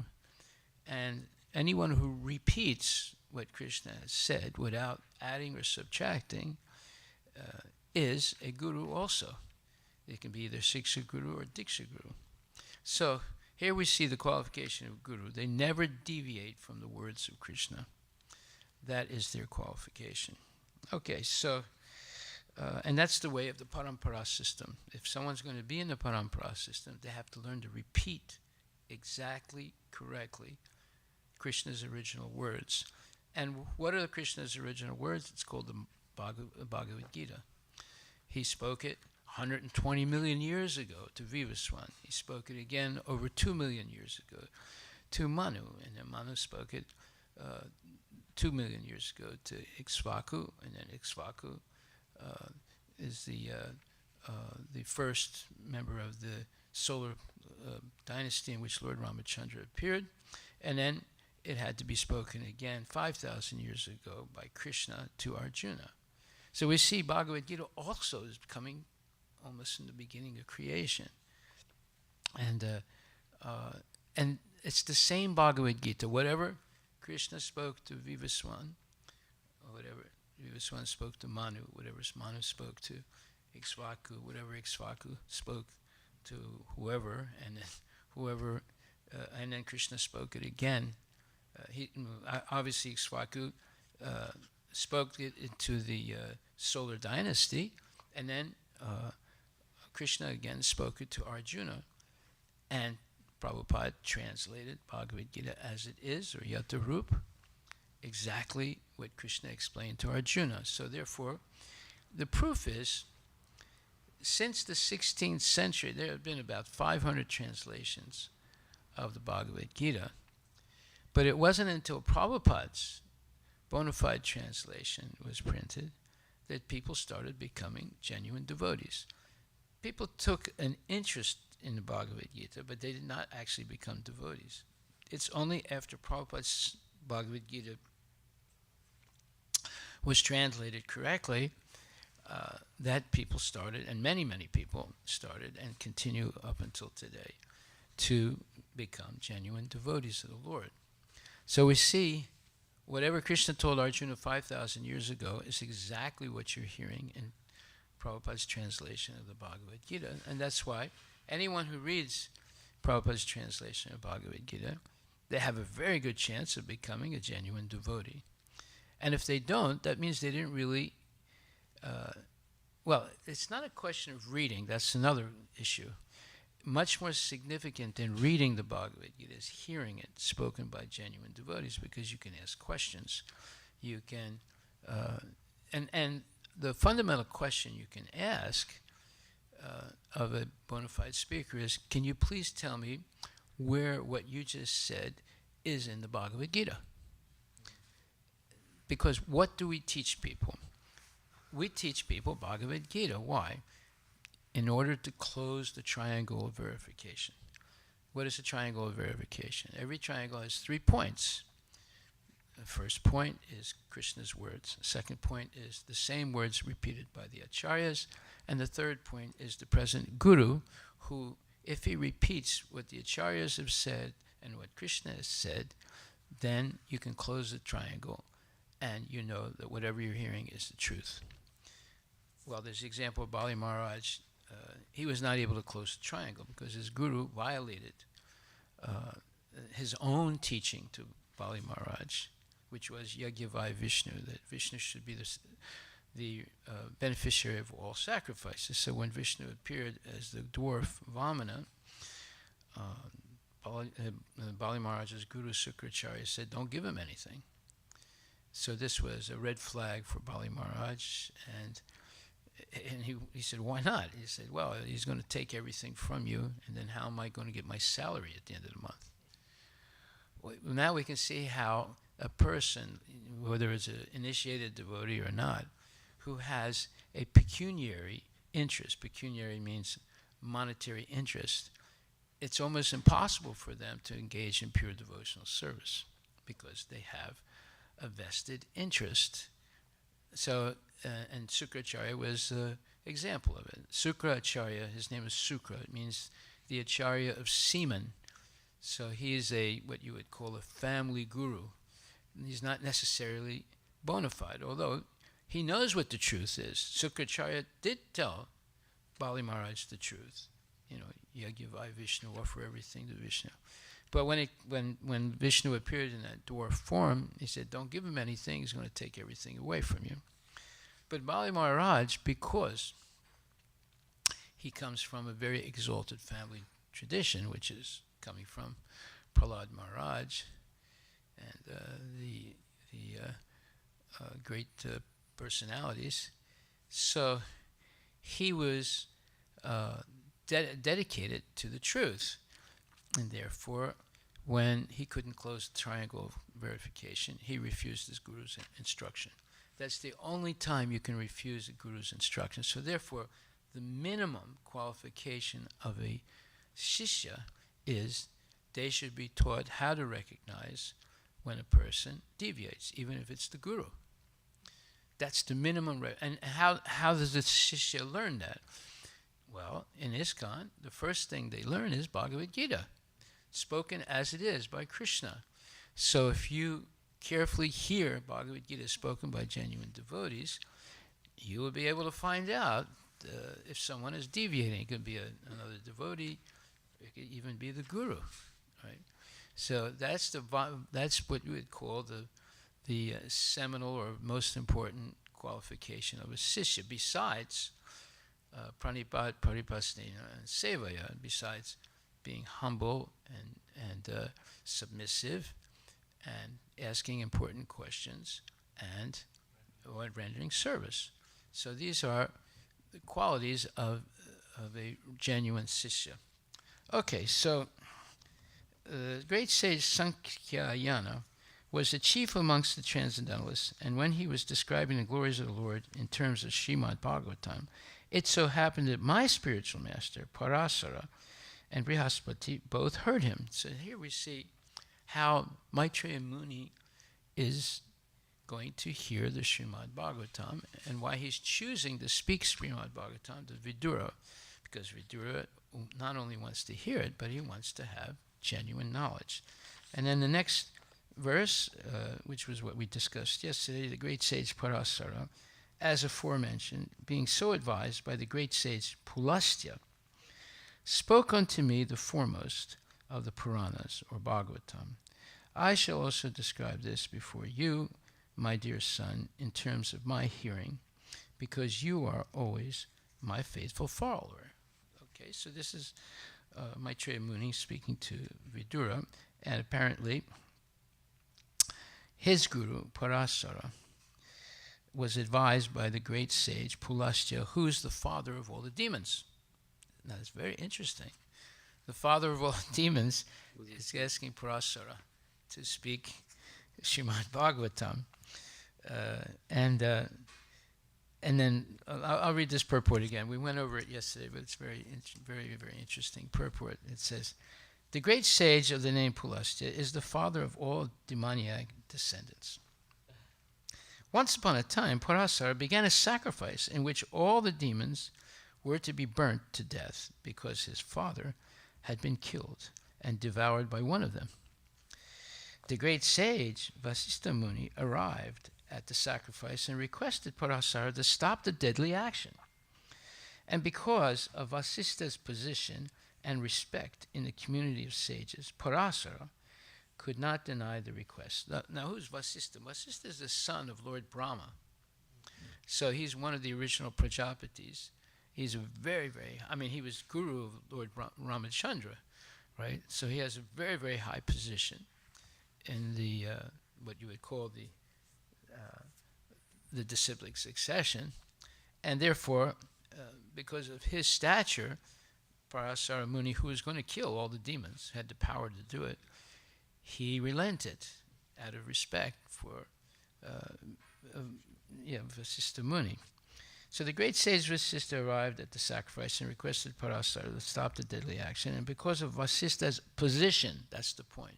And anyone who repeats what Krishna has said without adding or subtracting is a guru also. It can be either Siksha Guru or Diksha Guru. So here we see the qualification of Guru. They never deviate from the words of Krishna. That is their qualification. Okay, so, and that's the way of the Parampara system. If someone's going to be in the Parampara system, they have to learn to repeat exactly, correctly, Krishna's original words. And what are Krishna's original words? It's called the Bhagavad Gita. He spoke it 120 million years ago to Vivaswan. He spoke it again over 2 million years ago to Manu, and then Manu spoke it 2 million years ago to Ikshvaku, and then Ikshvaku is the first member of the solar dynasty in which Lord Ramachandra appeared, and then it had to be spoken again 5,000 years ago by Krishna to Arjuna. So we see Bhagavad Gita also is coming almost in the beginning of creation. And it's the same Bhagavad Gita. Whatever Krishna spoke to Vivaswan, or whatever Vivaswan spoke to Manu, whatever Manu spoke to Ikshvaku, whatever Ikshvaku spoke to whoever, and then Krishna spoke it again. Obviously Ikshvaku spoke it into the solar dynasty, and then Krishna again spoke it to Arjuna, and Prabhupada translated Bhagavad Gita as it is, or Yatarup, exactly what Krishna explained to Arjuna. So therefore, the proof is, since the 16th century, there have been about 500 translations of the Bhagavad Gita, but it wasn't until Prabhupada's bona fide translation was printed that people started becoming genuine devotees. People took an interest in the Bhagavad Gita, but they did not actually become devotees. It's only after Prabhupada's Bhagavad Gita was translated correctly that people started, and many, many people started and continue up until today, to become genuine devotees of the Lord. So we see whatever Krishna told Arjuna 5,000 years ago is exactly what you're hearing in Prabhupada's translation of the Bhagavad Gita. And that's why anyone who reads Prabhupada's translation of Bhagavad Gita, they have a very good chance of becoming a genuine devotee. And if they don't, that means they didn't really, well, it's not a question of reading, that's another issue. Much more significant than reading the Bhagavad Gita is hearing it spoken by genuine devotees, because you can ask questions. You can, and the fundamental question you can ask of a bona fide speaker is, can you please tell me where what you just said is in the Bhagavad Gita? Because what do we teach people? We teach people Bhagavad Gita. Why? In order to close the triangle of verification. What is a triangle of verification? Every triangle has 3 points. The first point is Krishna's words. The second point is the same words repeated by the acharyas. And the third point is the present guru, who, if he repeats what the acharyas have said and what Krishna has said, then you can close the triangle and you know that whatever you're hearing is the truth. Well, there's the example of Bali Maharaj. He was not able to close the triangle because his guru violated his own teaching to Bali Maharaj, which was Yagyavai Vishnu, that Vishnu should be the beneficiary of all sacrifices. So when Vishnu appeared as the dwarf Vamana, Bali Maharaj's guru Sukracharya said, don't give him anything. So this was a red flag for Bali Maharaj, and he said, why not? He said, well, he's going to take everything from you, and then how am I going to get my salary at the end of the month? Well, now we can see how a person, whether it's an initiated devotee or not, who has a pecuniary interest, pecuniary means monetary interest, it's almost impossible for them to engage in pure devotional service because they have a vested interest. So, and Sukracharya was an example of it. Sukracharya, his name is Sukra, it means the Acharya of seamen. So he is what you would call a family guru. He's not necessarily bona fide, although he knows what the truth is. Sukracharya did tell Bali Maharaj the truth. Yagyavai Vishnu, offer everything to Vishnu. But when Vishnu appeared in that dwarf form, he said, don't give him anything, he's going to take everything away from you. But Bali Maharaj, because he comes from a very exalted family tradition, which is coming from Prahlad Maharaj and the great personalities, so he was dedicated to the truth, and therefore when he couldn't close the triangle of verification, he refused his guru's instruction. That's the only time you can refuse a guru's instruction. So therefore the minimum qualification of a shishya is they should be taught how to recognize when a person deviates, even if it's the guru. That's the minimum. And how does the shishya learn that? Well, in ISKCON, the first thing they learn is Bhagavad Gita, spoken as it is by Krishna. So if you carefully hear Bhagavad Gita spoken by genuine devotees, you will be able to find out if someone is deviating. It could be another devotee, it could even be the guru, right? So that's what you would call the seminal or most important qualification of a shishya, besides pranipat, paripasnena, and sevaya, besides being humble and submissive and asking important questions and rendering service. So these are the qualities of a genuine shishya. Okay, so the great sage Sankhyayana was the chief amongst the transcendentalists, and when he was describing the glories of the Lord in terms of Srimad Bhagavatam, it so happened that my spiritual master, Parasara, and Brihaspati both heard him. So here we see how Maitreya Muni is going to hear the Srimad Bhagavatam and why he's choosing to speak Srimad Bhagavatam to Vidura, because Vidura not only wants to hear it, but he wants to have genuine knowledge. And then the next verse, which was what we discussed yesterday, the great sage Parasara, as aforementioned, being so advised by the great sage Pulastya, spoke unto me the foremost of the Puranas, or Bhagavatam. I shall also describe this before you, my dear son, in terms of my hearing, because you are always my faithful follower. Okay, so this is Maitreya Muni speaking to Vidura, and apparently his guru, Parasara, was advised by the great sage Pulastya, who is the father of all the demons. Now, it's very interesting. The father of all the demons is asking Parasara to speak Srimad Bhagavatam. And then I'll read this purport again. We went over it yesterday, but it's very, very, very interesting purport. It says, the great sage of the name Pulastya is the father of all demoniac descendants. Once upon a time, Parasara began a sacrifice in which all the demons were to be burnt to death because his father had been killed and devoured by one of them. The great sage Vasistha Muni arrived at the sacrifice and requested Parasara to stop the deadly action. And because of Vasistha's position and respect in the community of sages, Parasara could not deny the request. Now who's Vasistha? Vasistha is the son of Lord Brahma. So he's one of the original Prajapatis. He's a very, very, he was guru of Lord Ramachandra, right? So he has a very, very high position in the, what you would call the disciplic succession. And therefore, because of his stature, Parasara Muni, who was going to kill all the demons, had the power to do it, he relented out of respect for Vasistha Muni. So the great sage Vasistha arrived at the sacrifice and requested Parasara to stop the deadly action. And because of Vasistha's position, that's the point,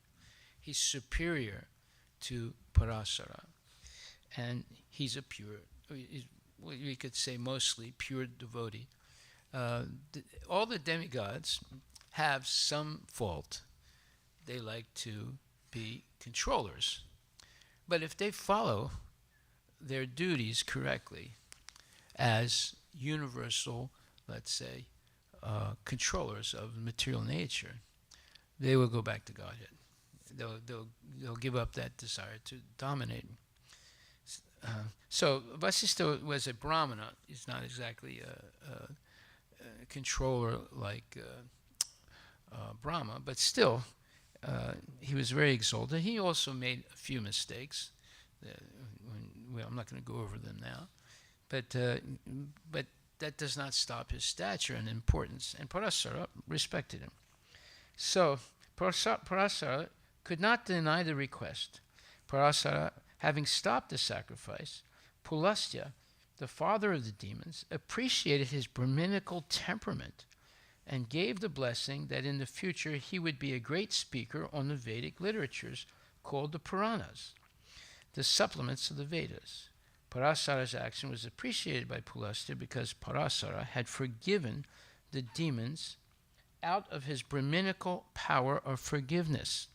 he's superior to Parasara. And he's a pure, we could say mostly pure devotee. All the demigods have some fault. They like to be controllers. But if they follow their duties correctly as universal, let's say, controllers of material nature, they will go back to Godhead. They'll give up that desire to dominate. So Vasistha was a Brahmana. He's not exactly a controller like Brahma, but still, he was very exalted. He also made a few mistakes. I'm not going to go over them now, but that does not stop his stature and importance. And Parasara respected him. So Parasara could not deny the request. Parasara, having stopped the sacrifice, Pulastya, the father of the demons, appreciated his Brahminical temperament and gave the blessing that in the future he would be a great speaker on the Vedic literatures called the Puranas, the supplements of the Vedas. Parasara's action was appreciated by Pulastya because Parasara had forgiven the demons out of his Brahminical power of forgiveness.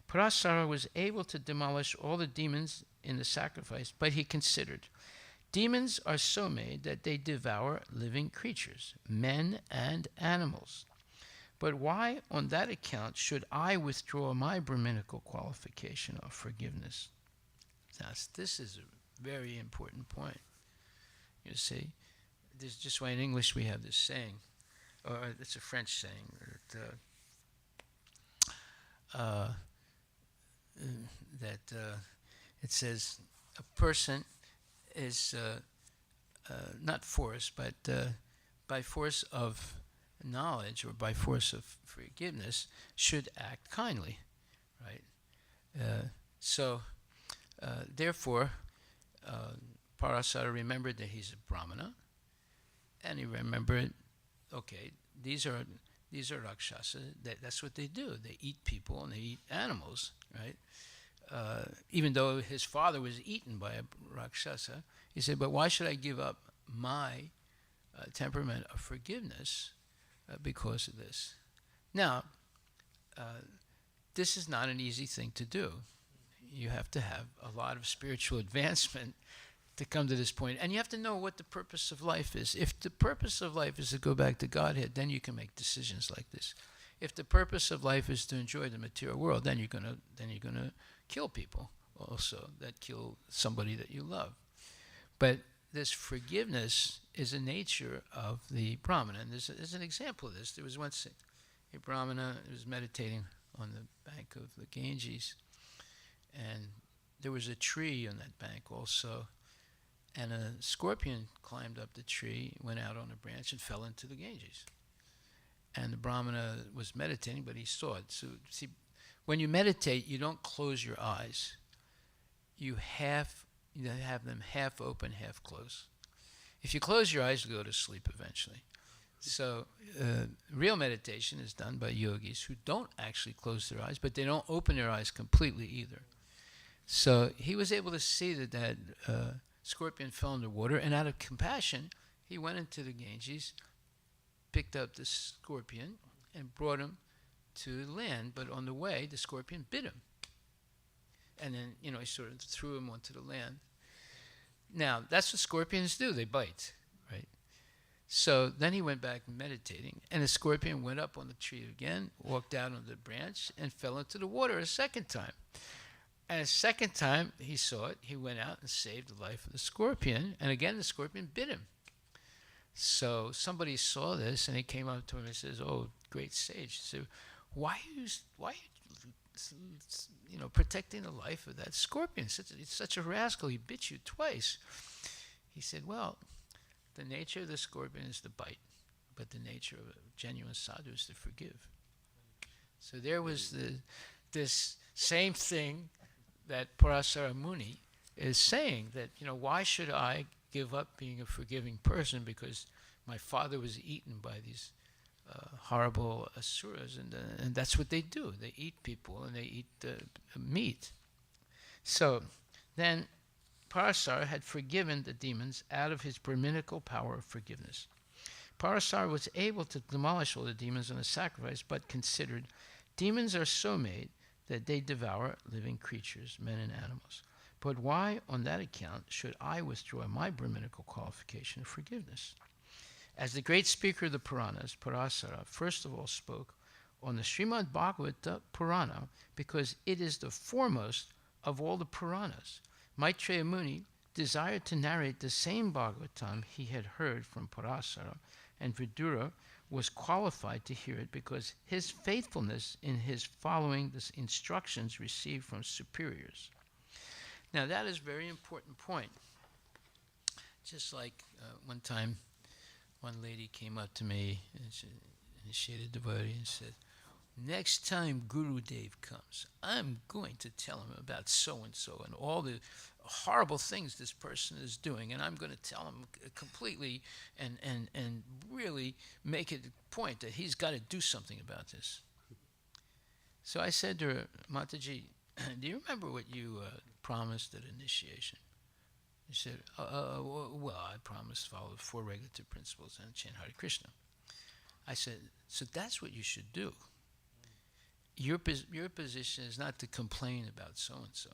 Parasara was able to demolish all the demons in the sacrifice, but he considered, demons are so made that they devour living creatures, men and animals. But why, on that account, should I withdraw my Brahminical qualification of forgiveness? Now, this is a very important point. You see, this is just why in English we have this saying, or it's a French saying, that it says a person is not force, but by force of knowledge or by force of forgiveness should act kindly, right? Therefore, Parasara remembered that he's a Brahmana, and he remembered, okay, these are Rakshasa. That's what they do. They eat people and they eat animals, right? Even though his father was eaten by a Rakshasa, he said, but why should I give up my temperament of forgiveness because of this? Now, this is not an easy thing to do. You have to have a lot of spiritual advancement to come to this point. And you have to know what the purpose of life is. If the purpose of life is to go back to Godhead, then you can make decisions like this. If the purpose of life is to enjoy the material world, then you're gonna kill people also that kill somebody that you love. But this forgiveness is a nature of the Brahmana. And there's an example of this. There was once a Brahmana who was meditating on the bank of the Ganges, and there was a tree on that bank also, and a scorpion climbed up the tree, went out on a branch, and fell into the Ganges. And the Brahmana was meditating, but he saw it. So, see, when you meditate, you don't close your eyes. You have them half open, half closed. If you close your eyes, you go to sleep eventually. So real meditation is done by yogis who don't actually close their eyes, but they don't open their eyes completely either. So he was able to see that scorpion fell in the water, and out of compassion, he went into the Ganges, picked up the scorpion, and brought him to land. But on the way, the scorpion bit him. And then, he sort of threw him onto the land. Now, that's what scorpions do. They bite, right? So then he went back meditating, and the scorpion went up on the tree again, walked out on the branch, and fell into the water a second time. And a second time he saw it, he went out and saved the life of the scorpion, and again the scorpion bit him. So somebody saw this, and he came up to him and says, "Oh, great sage, so why are you protecting the life of that scorpion? It's such a rascal. He bit you twice." He said, "Well, the nature of the scorpion is to bite, but the nature of a genuine sadhu is to forgive." So there was this same thing that Parasara Muni is saying, that, why should I give up being a forgiving person because my father was eaten by these horrible asuras, and that's what they do. They eat people and they eat meat. So then Parasara had forgiven the demons out of his Brahminical power of forgiveness. Parasara was able to demolish all the demons on a sacrifice, but considered demons are so made that they devour living creatures, men and animals. But why, on that account, should I withdraw my Brahminical qualification of forgiveness? As the great speaker of the Puranas, Parasara, first of all spoke on the Srimad Bhagavata Purana because it is the foremost of all the Puranas. Maitreya Muni desired to narrate the same Bhagavatam he had heard from Parasara, and Vidura was qualified to hear it because his faithfulness in his following the instructions received from superiors. Now that is a very important point. Just like one time, one lady came up to me, and she initiated devotee, and said, next time Guru Dev comes, I'm going to tell him about so-and-so and all the horrible things this person is doing, and I'm going to tell him completely and really make it a point that he's got to do something about this. So I said to her, Mataji, do you remember what you promised at initiation? She said, well, I promised to follow the 4 regulative principles and chant Hare Krishna. I said, so that's what you should do. Your position is not to complain about so-and-so.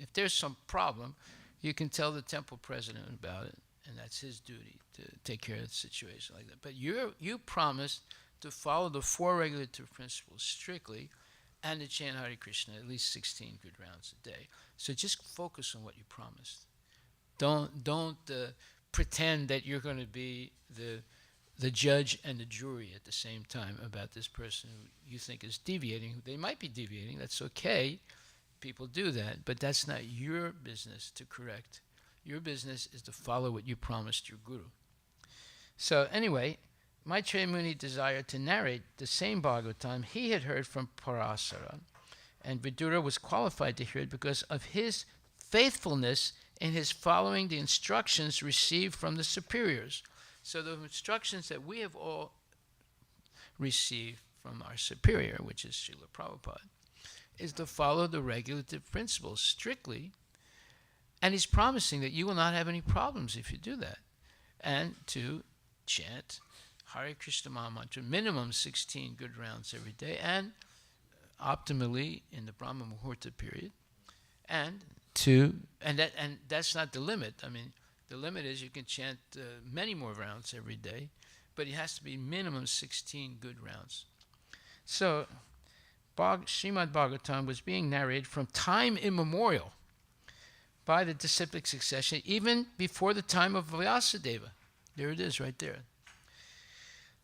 If there's some problem, you can tell the temple president about it, and that's his duty to take care of the situation like that. But you promised to follow the 4 regulative principles strictly and to chant Hare Krishna at least 16 good rounds a day. So just focus on what you promised. Don't pretend that you're going to be the judge and the jury at the same time about this person who you think is deviating. They might be deviating. That's okay. People do that. But that's not your business to correct. Your business is to follow what you promised your guru. So anyway, Maitreya Muni desired to narrate the same Bhagavatam he had heard from Parasara, and Vidura was qualified to hear it because of his faithfulness in his following the instructions received from the superiors. So the instructions that we have all received from our superior, which is Srila Prabhupada, is to follow the regulative principles strictly, and he's promising that you will not have any problems if you do that, and to chant Hare Krishna Maha Mantra, minimum 16 good rounds every day, and optimally in the Brahma Muhurta period, and that's not the limit. I mean, the limit is you can chant many more rounds every day, but it has to be minimum 16 good rounds. So, Srimad Bhagavatam was being narrated from time immemorial by the disciplic succession, even before the time of Vyasadeva. There it is, right there.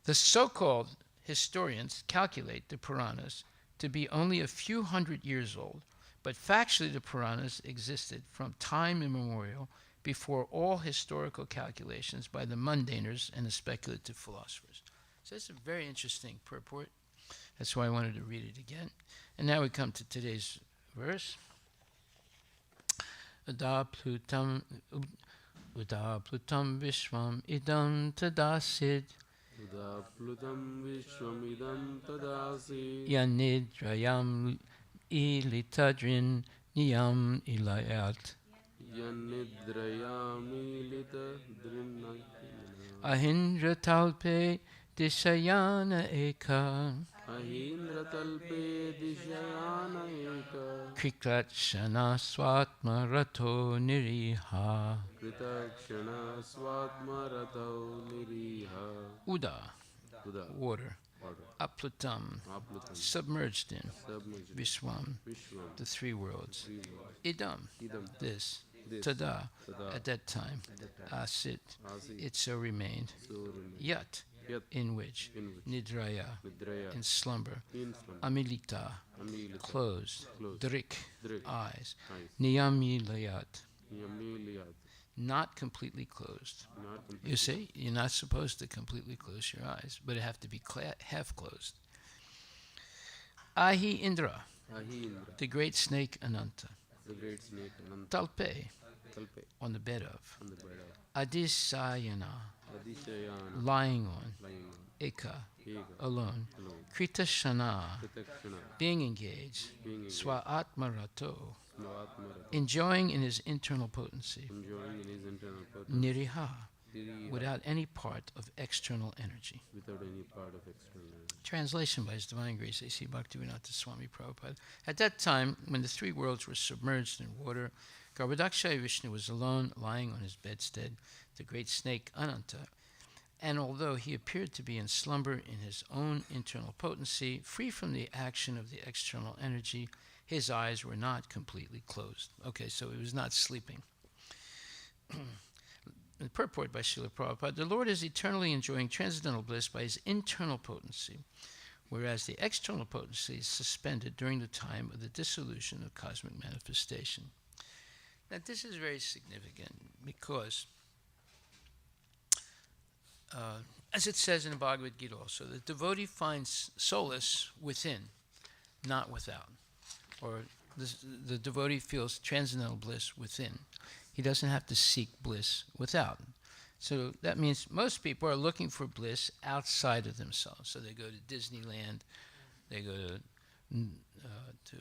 The so-called historians calculate the Puranas to be only a few hundred years old, but factually the Puranas existed from time immemorial before all historical calculations by the mundaners and the speculative philosophers. So it's a very interesting purport. That's why I wanted to read it again. And now we come to today's verse. Uda plutam vishvam idam tadasid Uda plutam vishwamidam tadasi yanidrayam ilitadrin niyam ilayat Yanidrayami lita drinna ahindra talpe dishayana eka Ahindra talpe dishayana eka kriklatshana swatma rato niriha. Kritakshana swatma ratau niriha Uda, Uda water. Aplutam, Aplutam submerged in. Submerged Vishwam, Vishwam the 3 worlds. Three worlds Idam, Idam this. This Tada, Tada at that time. Asit, Asi it so remained. Surun Yat, Yat in which. in which Nidraya, Nidraya in slumber. in slumber Amilita, Amilita closed. Closed. Drik, Drik eyes. Eyes Niyami layat, Yamiliyat not completely closed. Not complete You see, you're not supposed to completely close your eyes, but it have to be half closed. Ahi Indra, Ahindra the great snake Ananta. the great snake Ananta Talpe, talpe, on the bed of. on the bed of. Adisayana, Adishayana, lying on. lying on. Eka, Ega, alone. alone. Kritashana, Kritakshana, being engaged. being engaged. Swaatmarato, Smavatmara, enjoying in his internal potency. enjoying in his internal purpose. Niriha, Diriha, without any part of external energy. without any part of external energy. Translation by His Divine Grace A.C. Bhaktivedanta Swami Prabhupada. At that time, when the three worlds were submerged in water, Garbhodakshaya Vishnu was alone, lying on his bedstead, the great snake Ananta. And although he appeared to be in slumber in his own internal potency, free from the action of the external energy, his eyes were not completely closed. Okay, so he was not sleeping. The purport by Srila Prabhupada, the Lord is eternally enjoying transcendental bliss by his internal potency, whereas the external potency is suspended during the time of the dissolution of cosmic manifestation. Now, this is very significant because, as it says in the Bhagavad Gita also, the devotee finds solace within, not without. Or the devotee feels transcendental bliss within. He doesn't have to seek bliss without. So that means most people are looking for bliss outside of themselves. So they go to Disneyland, they go to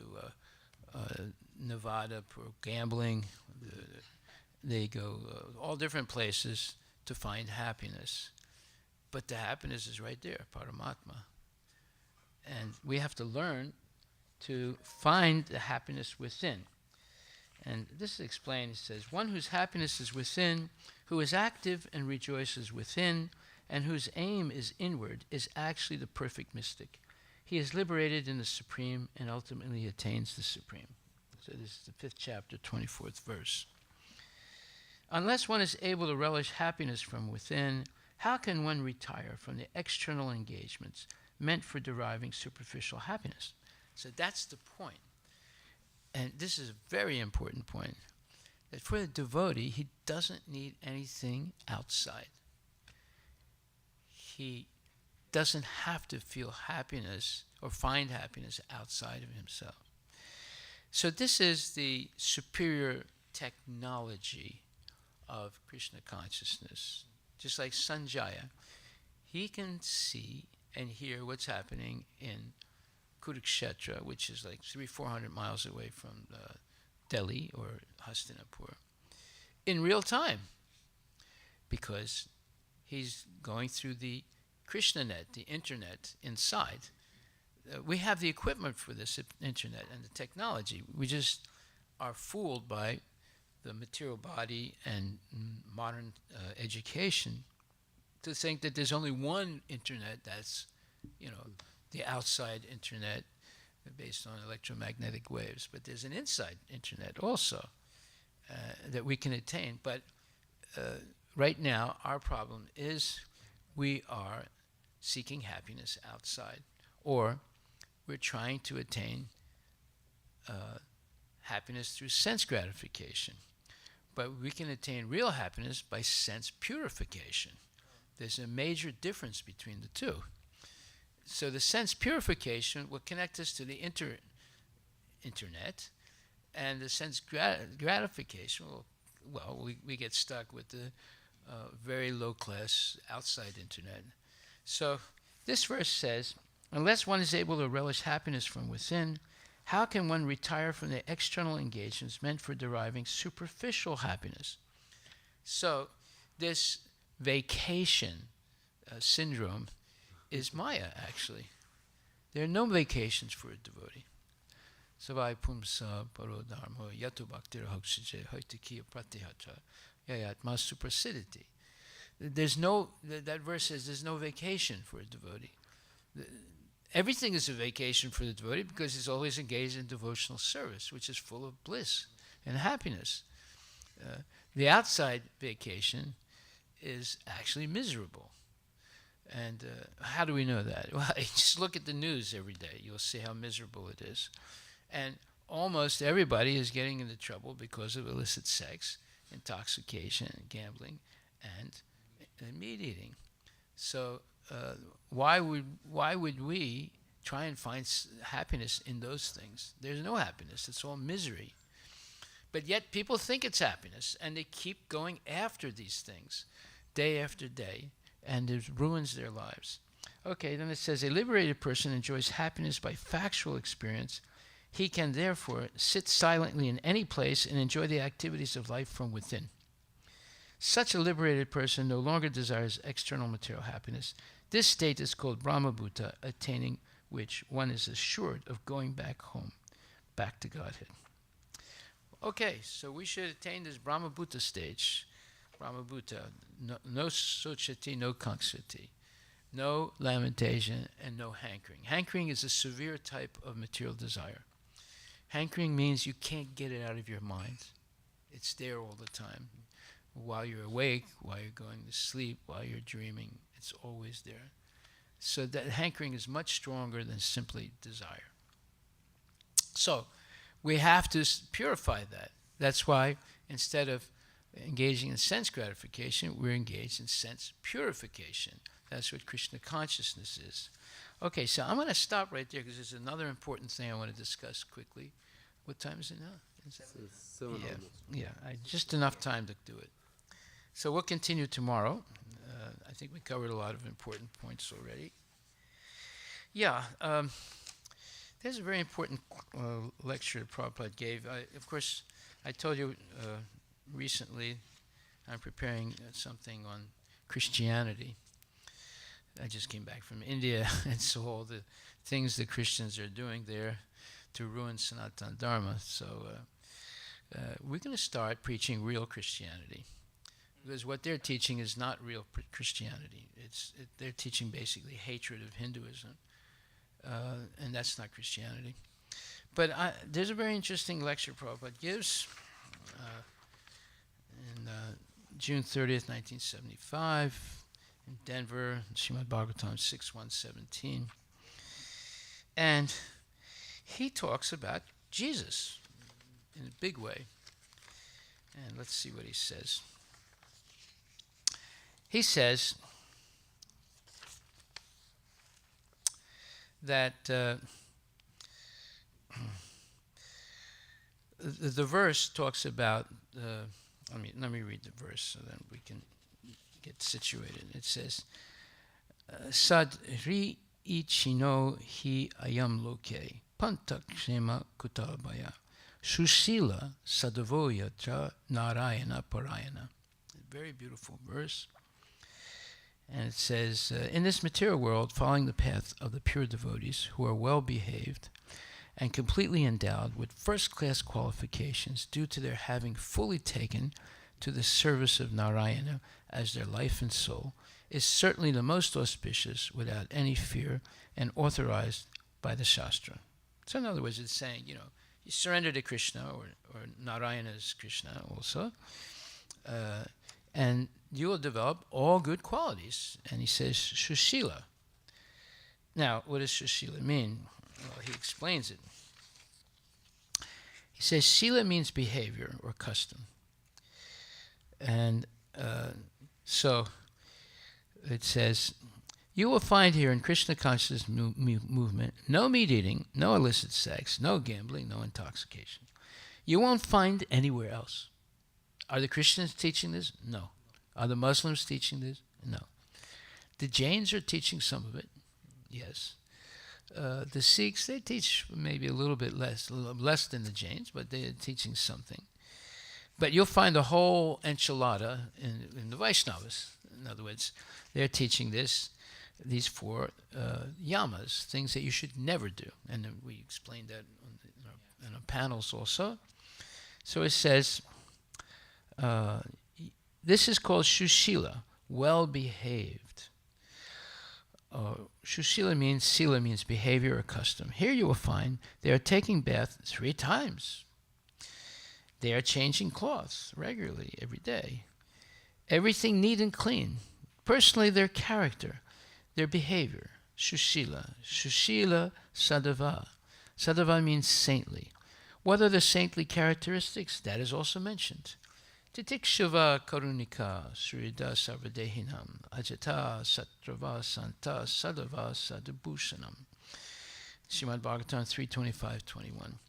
Nevada for gambling, they go all different places to find happiness. But the happiness is right there, Paramatma. And we have to learn to find the happiness within. And this is explained, it says, one whose happiness is within, who is active and rejoices within, and whose aim is inward, is actually the perfect mystic. He is liberated in the Supreme and ultimately attains the Supreme. So this is the 5th chapter, 24th verse. Unless one is able to relish happiness from within, how can one retire from the external engagements meant for deriving superficial happiness? So that's the point. And this is a very important point, that for the devotee, he doesn't need anything outside. He doesn't have to feel happiness or find happiness outside of himself. So this is the superior technology of Krishna consciousness. Just like Sanjaya, he can see and hear what's happening in Kurukshetra, which is like 300-400 miles away from Delhi or Hastinapur, in real time, because he's going through the KrishnaNet, the internet inside. We have the equipment for this internet and the technology. We just are fooled by the material body and modern education to think that there's only one internet that's, the outside internet based on electromagnetic waves. But there's an inside internet also that we can attain. But right now, our problem is we are seeking happiness outside, or we're trying to attain happiness through sense gratification. But we can attain real happiness by sense purification. There's a major difference between the two. So the sense purification will connect us to the internet, and the sense gratification we get stuck with the very low-class outside internet. So this verse says, unless one is able to relish happiness from within, how can one retire from the external engagements meant for deriving superficial happiness? So this vacation syndrome is Maya, actually. There are no vacations for a devotee. Savai pumsa parodharmo yatu bhaktir hoksije hoitikiya pratihatra yayatma suprasiditi. There's no, that verse says there's no vacation for a devotee. Everything is a vacation for the devotee because he's always engaged in devotional service, which is full of bliss and happiness. The outside vacation is actually miserable. And how do we know that? Well, just look at the news every day. You'll see how miserable it is. And almost everybody is getting into trouble because of illicit sex, intoxication, gambling, and meat eating. So why would we try and find happiness in those things? There's no happiness. It's all misery. But yet people think it's happiness, and they keep going after these things day after day, and it ruins their lives. Okay, then it says, a liberated person enjoys happiness by factual experience. He can therefore sit silently in any place and enjoy the activities of life from within. Such a liberated person no longer desires external material happiness. This state is called Brahmabhuta, attaining which one is assured of going back home, back to Godhead. Okay, so we should attain this Brahmabhuta stage. Brahmabhuta, no sochati, no kankshati, no lamentation, and no hankering. Hankering is a severe type of material desire. Hankering means you can't get it out of your mind. It's there all the time. While you're awake, while you're going to sleep, while you're dreaming, it's always there. So that hankering is much stronger than simply desire. So we have to purify that. That's why instead of engaging in sense gratification, we're engaged in sense purification. That's what Krishna consciousness is. Okay, so I'm going to stop right there because there's another important thing I want to discuss quickly. What time is it now? It's 7 almost. Yeah, just enough time to do it. So we'll continue tomorrow. I think we covered a lot of important points already. Yeah, there's a very important lecture that Prabhupada gave. Of course, I told you recently I'm preparing something on Christianity. I just came back from India and saw all the things the Christians are doing there to ruin Sanatana Dharma. So we're going to start preaching real Christianity. Because what they're teaching is not real Christianity. They're teaching basically hatred of Hinduism. And that's not Christianity. But there's a very interesting lecture Prabhupada gives in June 30th, 1975, in Denver, Srimad Bhagavatam 6.117. And he talks about Jesus in a big way. And let's see what he says. He says that the verse talks about, let me read the verse so then we can get situated. It says, Sad ri ichino hi ayam loke, pantakshema kutabaya, sushila sadavoya tra narayana parayana. Very beautiful verse. And it says, in this material world, following the path of the pure devotees who are well behaved and completely endowed with first-class qualifications due to their having fully taken to the service of Narayana as their life and soul, is certainly the most auspicious without any fear and authorized by the Shastra. So in other words, it's saying, you surrender to Krishna, or Narayana is Krishna also, and you will develop all good qualities. And he says, Sushila. Now, what does Sushila mean? Well, he explains it. He says, Shila means behavior or custom. And so it says, you will find here in Krishna consciousness movement no meat eating, no illicit sex, no gambling, no intoxication. You won't find anywhere else. Are the Christians teaching this? No. Are the Muslims teaching this? No. The Jains are teaching some of it. Yes. The Sikhs, they teach maybe a little bit less than the Jains, but they're teaching something. But you'll find the whole enchilada in the Vaishnavas. In other words, they're teaching these four yamas, things that you should never do. And we explained that in our panels also. So it says, this is called Shushila, well-behaved. Shushila means, Sila means behavior or custom. Here you will find they are taking bath 3 times. They are changing clothes regularly, every day. Everything neat and clean. Personally, their character, their behavior. Shushila. Shushila sadhava. Sadhava means saintly. What are the saintly characteristics? That is also mentioned. Titikshava karunika srida sarvadehinam ajata satrava santa sadhava sadhubhushanam. Srimad Bhagavatam 3:25-21.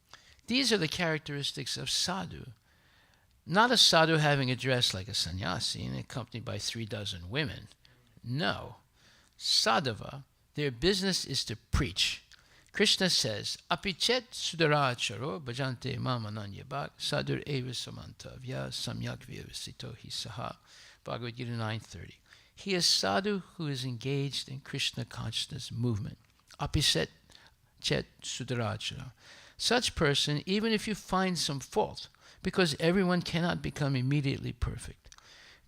These are the characteristics of sadhu, Not a sadhu having a dress like a sannyasi and accompanied by 36 women. No. Sadhava, their business is to preach. Krishna says, Apichet sudaracharo bhajante mamananyabhak sadur eva samantavya samyak vyavasito hi saha. Bhagavad Gita 9:30. He is sadhu who is engaged in Krishna consciousness movement. Apichet chet sudarachara. Such person, even if you find some fault, because everyone cannot become immediately perfect.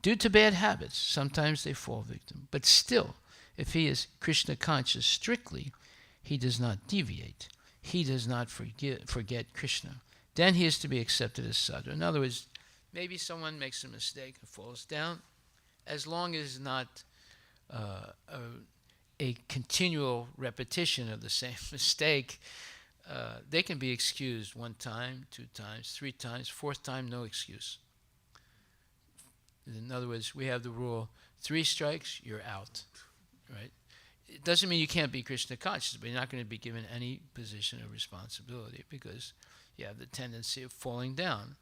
Due to bad habits, sometimes they fall victim. But still, if he is Krishna conscious strictly, he does not deviate. He does not forget Krishna. Then he is to be accepted as sadhu. In other words, maybe someone makes a mistake and falls down. As long as it's not a continual repetition of the same mistake, they can be excused 1 time, 2 times, 3 times, 4th time, no excuse. In other words, we have the rule, 3 strikes, you're out, right? It doesn't mean you can't be Krishna conscious, but you're not going to be given any position of responsibility because you have the tendency of falling down.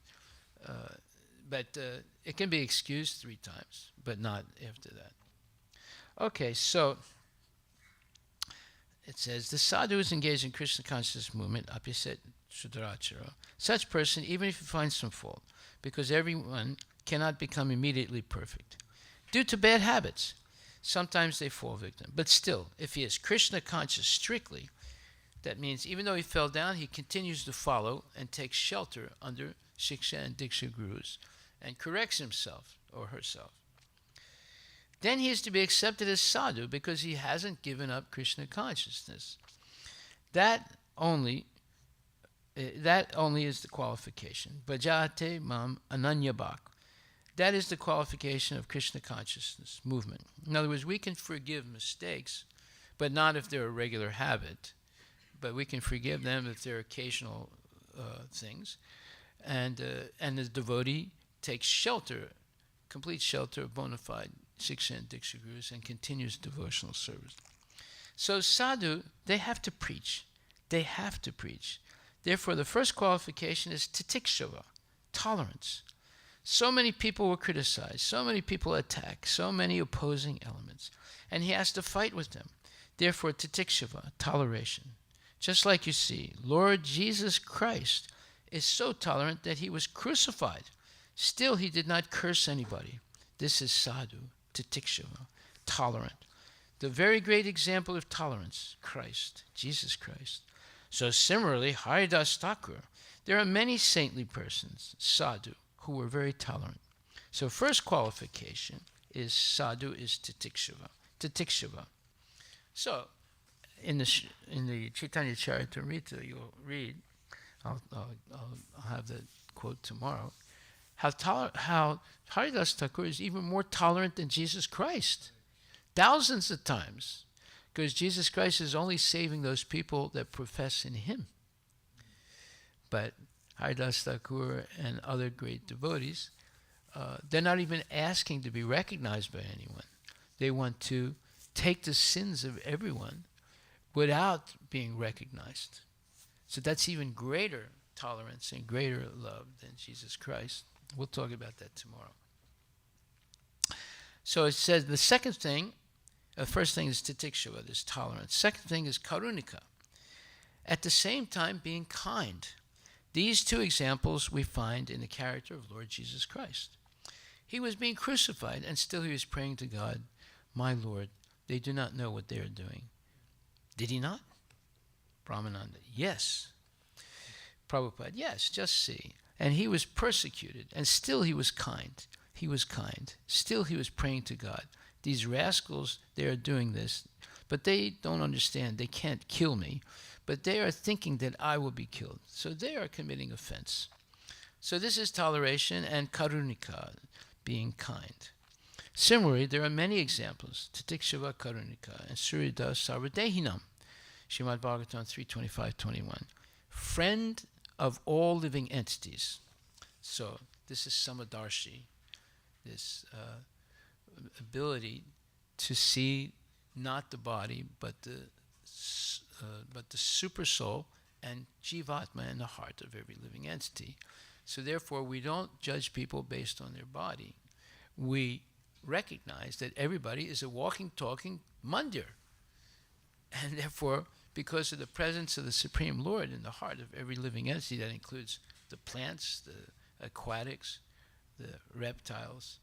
But it can be excused 3 times, but not after that. Okay, so it says, the sadhu is engaged in Krishna consciousness movement, apiset sudarachara. Such person, even if he finds some fault, because everyone cannot become immediately perfect. Due to bad habits, sometimes they fall victim. But still, if he is Krishna conscious strictly, that means even though he fell down, he continues to follow and takes shelter under Shiksha and Diksha gurus and corrects himself or herself. Then he is to be accepted as sadhu because he hasn't given up Krishna consciousness. That only is the qualification. Bhajate mam ananyabhak. That is the qualification of Krishna consciousness movement. In other words, we can forgive mistakes, but not if they're a regular habit. But we can forgive them if they're occasional things. And the devotee takes shelter, complete shelter of bona fide Shiksha and Diksha gurus and continues devotional service. So sadhu, they have to preach. They have to preach. Therefore, the first qualification is titikshava, tolerance. So many people will criticize, so many people attack, so many opposing elements, and he has to fight with them. Therefore, titikshava, toleration. Just like you see, Lord Jesus Christ is so tolerant that he was crucified. Still, he did not curse anybody. This is sadhu, titikshava, tolerant. The very great example of tolerance, Christ, Jesus Christ. So similarly, Haridas Thakur, there are many saintly persons, sadhu, who were very tolerant. So first qualification is sadhu is titikshava. Titikshava. So in the Chaitanya Charitamrita, you'll read, I'll have the quote tomorrow, how Haridas Thakur is even more tolerant than Jesus Christ. Thousands of times. Because Jesus Christ is only saving those people that profess in him. But Haridas Thakur and other great devotees, they're not even asking to be recognized by anyone. They want to take the sins of everyone without being recognized. So that's even greater tolerance and greater love than Jesus Christ. We'll talk about that tomorrow. So it says the second thing, first thing is titikshava, this tolerance. Second thing is karunika. At the same time, being kind. These 2 examples we find in the character of Lord Jesus Christ. He was being crucified, and still he was praying to God, my Lord, they do not know what they are doing. Did he not? Brahmananda, yes. Prabhupada, yes, just see. And he was persecuted, and still he was kind. He was kind. Still he was praying to God. These rascals, they are doing this, but they don't understand. They can't kill me, but they are thinking that I will be killed. So they are committing offense. So this is toleration and karunika, being kind. Similarly, there are many examples, titikshava karunika and surida sarvadehinam, Srimad Bhagavatam 3:25-21. Friend of all living entities. So this is samadarshi, this ability to see not the body, but the super soul and jivatma in the heart of every living entity. So therefore, we don't judge people based on their body. We recognize that everybody is a walking, talking mandir. And therefore, because of the presence of the Supreme Lord in the heart of every living entity, that includes the plants, the aquatics, the reptiles,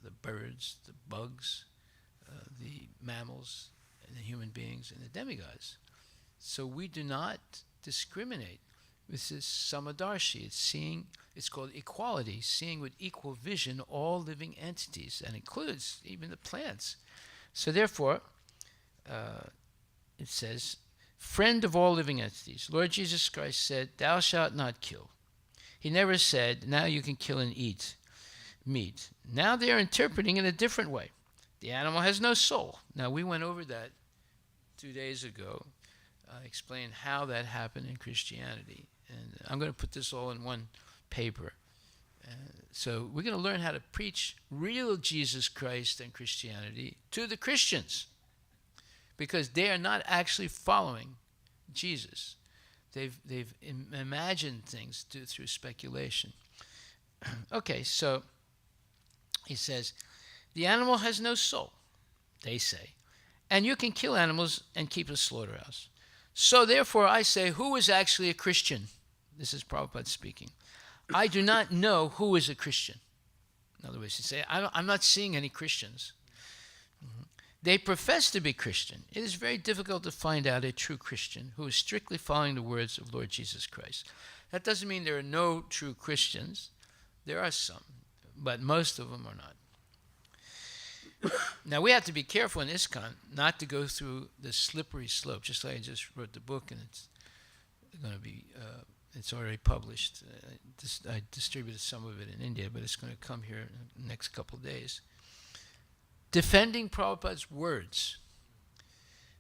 the birds, the bugs, the mammals, and the human beings, and the demigods. So we do not discriminate. This is samadarshi. It's seeing, it's called equality, seeing with equal vision all living entities, and includes even the plants. So therefore, it says, friend of all living entities. Lord Jesus Christ said, thou shalt not kill. He never said, now you can kill and eat meat. Now they are interpreting in a different way. The animal has no soul. Now we went over that 2 days ago. I explained how that happened in Christianity. And I'm going to put this all in one paper. So we're going to learn how to preach real Jesus Christ and Christianity to the Christians, because they are not actually following Jesus. They've imagined things through speculation. Okay, so he says, the animal has no soul, they say, and you can kill animals and keep a slaughterhouse. So therefore I say, who is actually a Christian? This is Prabhupada speaking. I do not know who is a Christian. In other words, he say, I'm not seeing any Christians. They profess to be Christian. It is very difficult to find out a true Christian who is strictly following the words of Lord Jesus Christ. That doesn't mean there are no true Christians. There are some, but most of them are not. Now, we have to be careful in ISKCON not to go through the slippery slope, just like I just wrote the book, and it's going to be, it's already published. I distributed some of it in India, but it's going to come here in the next couple of days. Defending Prabhupada's words.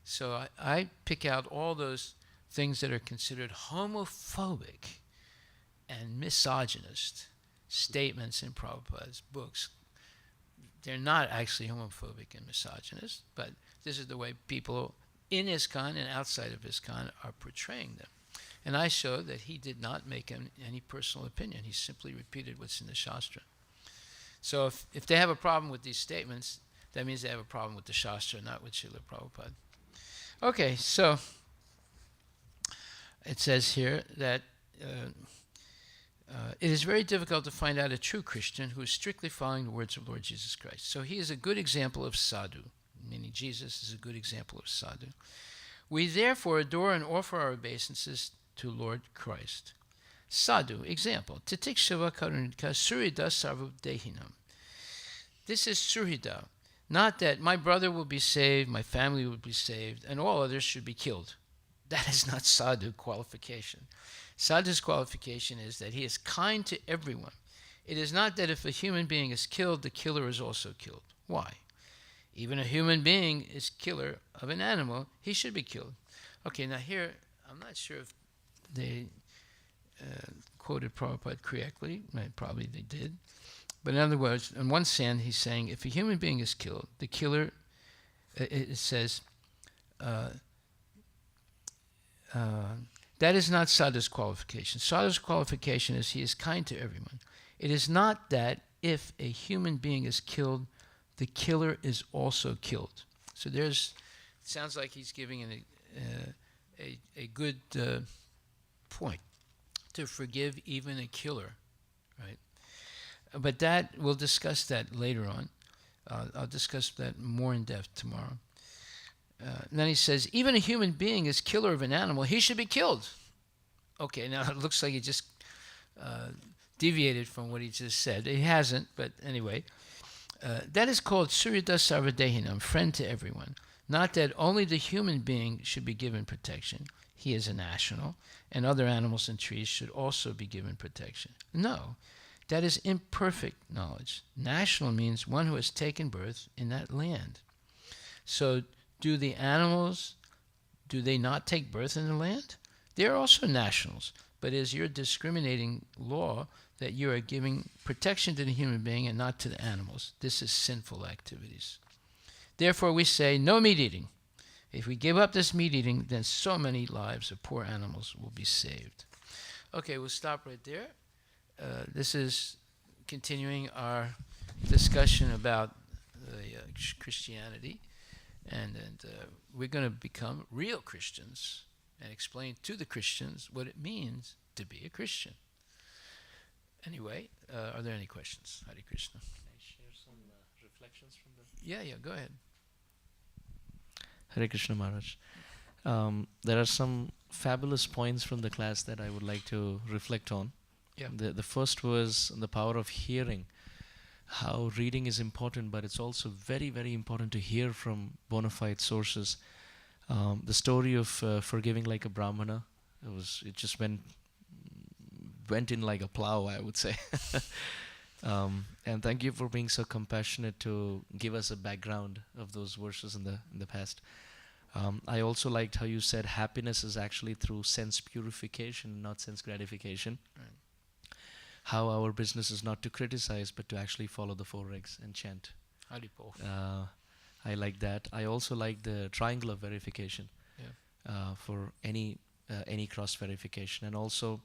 So I pick out all those things that are considered homophobic and misogynist statements in Prabhupada's books. They're not actually homophobic and misogynist, but this is the way people in ISKCON and outside of ISKCON are portraying them. And I show that he did not make any personal opinion. He simply repeated what's in the Shastra. So if they have a problem with these statements, that means they have a problem with the Shastra, not with Srila Prabhupada. Okay, so it says here that it is very difficult to find out a true Christian who is strictly following the words of Lord Jesus Christ. So he is a good example of sadhu, meaning Jesus is a good example of sadhu. We therefore adore and offer our obeisances to Lord Christ. Sadhu, example, titik shiva karunika surida sarva dehinam. This is surhida, not that my brother will be saved, my family will be saved, and all others should be killed. That is not sadhu qualification. Sadhu's qualification is that he is kind to everyone. It is not that if a human being is killed, the killer is also killed. Why? Even a human being is killer of an animal, he should be killed. Okay, now here, I'm not sure if they quoted Prabhupada correctly. Probably they did. But in other words, on one hand, he's saying if a human being is killed, the killer, it says, that is not sadhu's qualification. Sadhu's qualification is he is kind to everyone. It is not that if a human being is killed, the killer is also killed. So it sounds like he's giving a good point to forgive even a killer, right? But we'll discuss that later on. I'll discuss that more in depth tomorrow. Then he says, even a human being is killer of an animal, he should be killed. Okay, now it looks like he just deviated from what he just said. He hasn't, but anyway. That is called Suryata Sarvadehinam, friend to everyone. Not that only the human being should be given protection. He is a national, and other animals and trees should also be given protection. No, that is imperfect knowledge. National means one who has taken birth in that land. So do the animals, do they not take birth in the land? They are also nationals, but it is your discriminating law that you are giving protection to the human being and not to the animals. This is sinful activities. Therefore we say, no meat eating. If we give up this meat eating, then so many lives of poor animals will be saved. Okay, we'll stop right there. this is continuing our discussion about Christianity, and we're going to become real Christians and explain to the Christians what it means to be a Christian. Anyway, are there any questions? Hare Krishna. Can I share some reflections from the... Yeah, go ahead. Hare Krishna Maharaj. There are some fabulous points from the class that I would like to reflect on. Yeah. The first was the power of hearing. How reading is important, but it's also very, very important to hear from bona fide sources. The story of forgiving like a brahmana, it just went in like a plow, I would say. And thank you for being so compassionate to give us a background of those verses in the past. I also liked how you said happiness is actually through sense purification, not sense gratification. Right. How our business is not to criticize, but to actually follow the four regs and chant. Haripol. I like that. I also like the triangle of verification for any cross verification, and also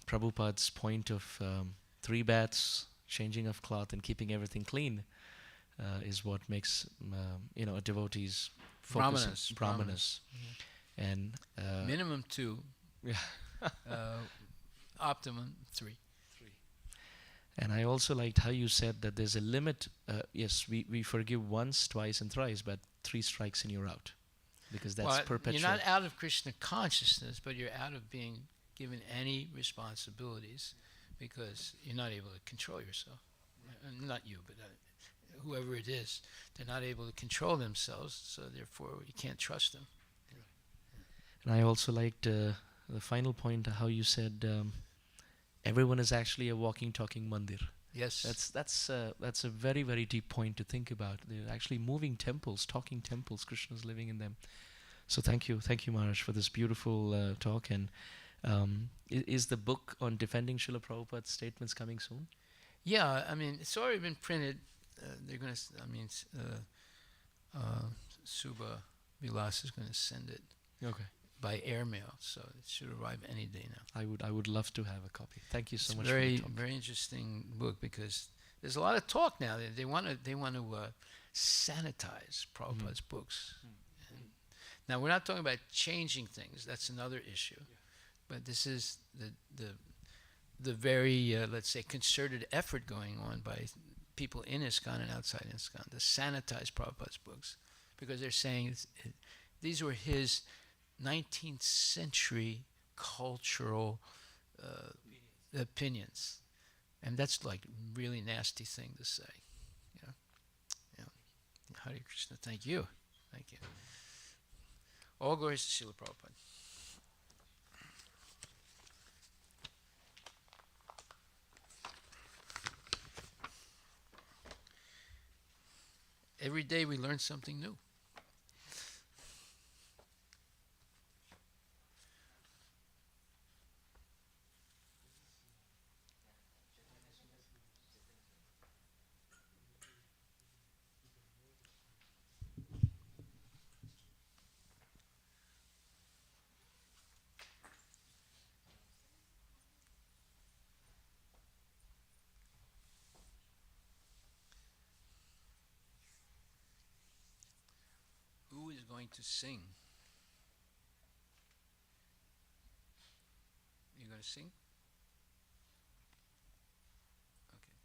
Prabhupada's point of 3 baths, changing of cloth, and keeping everything clean is what makes a devotee's focus. Brahmanas. And Minimum 2. Yeah. Optimum 3. And I also liked how you said that there's a limit. Yes, we forgive once, twice, and thrice, but 3 strikes and you're out, because that's perpetual. You're not out of Krishna consciousness, but you're out of being given any responsibilities, because you're not able to control yourself. Not you, but whoever it is, they're not able to control themselves, so therefore you can't trust them. And I also liked the final point, how you said everyone is actually a walking, talking mandir. Yes. That's a very, very deep point to think about. They're actually moving temples, talking temples. Krishna's living in them. So thank you Maharaj, for this beautiful talk. And is the book on defending Srila Prabhupada's statements coming soon? Yeah, I mean, it's already been printed. They're going to, Subha Vilas is going to send it by airmail, so it should arrive any day now. I would love to have a copy. Thank you so much. Very, for the talk. very interesting book, because there's a lot of talk now. They want to sanitize Prabhupada's books. Now, we're not talking about changing things. That's another issue. But this is the very, let's say, concerted effort going on by people in ISKCON and outside ISKCON to sanitize Prabhupada's books, because they're saying these were his 19th century cultural opinions. And that's like really nasty thing to say. Yeah. Hare Krishna, thank you. Thank you. All glories to Srila Prabhupada. Every day we learn something new. Who is going to sing? You going to sing? Okay.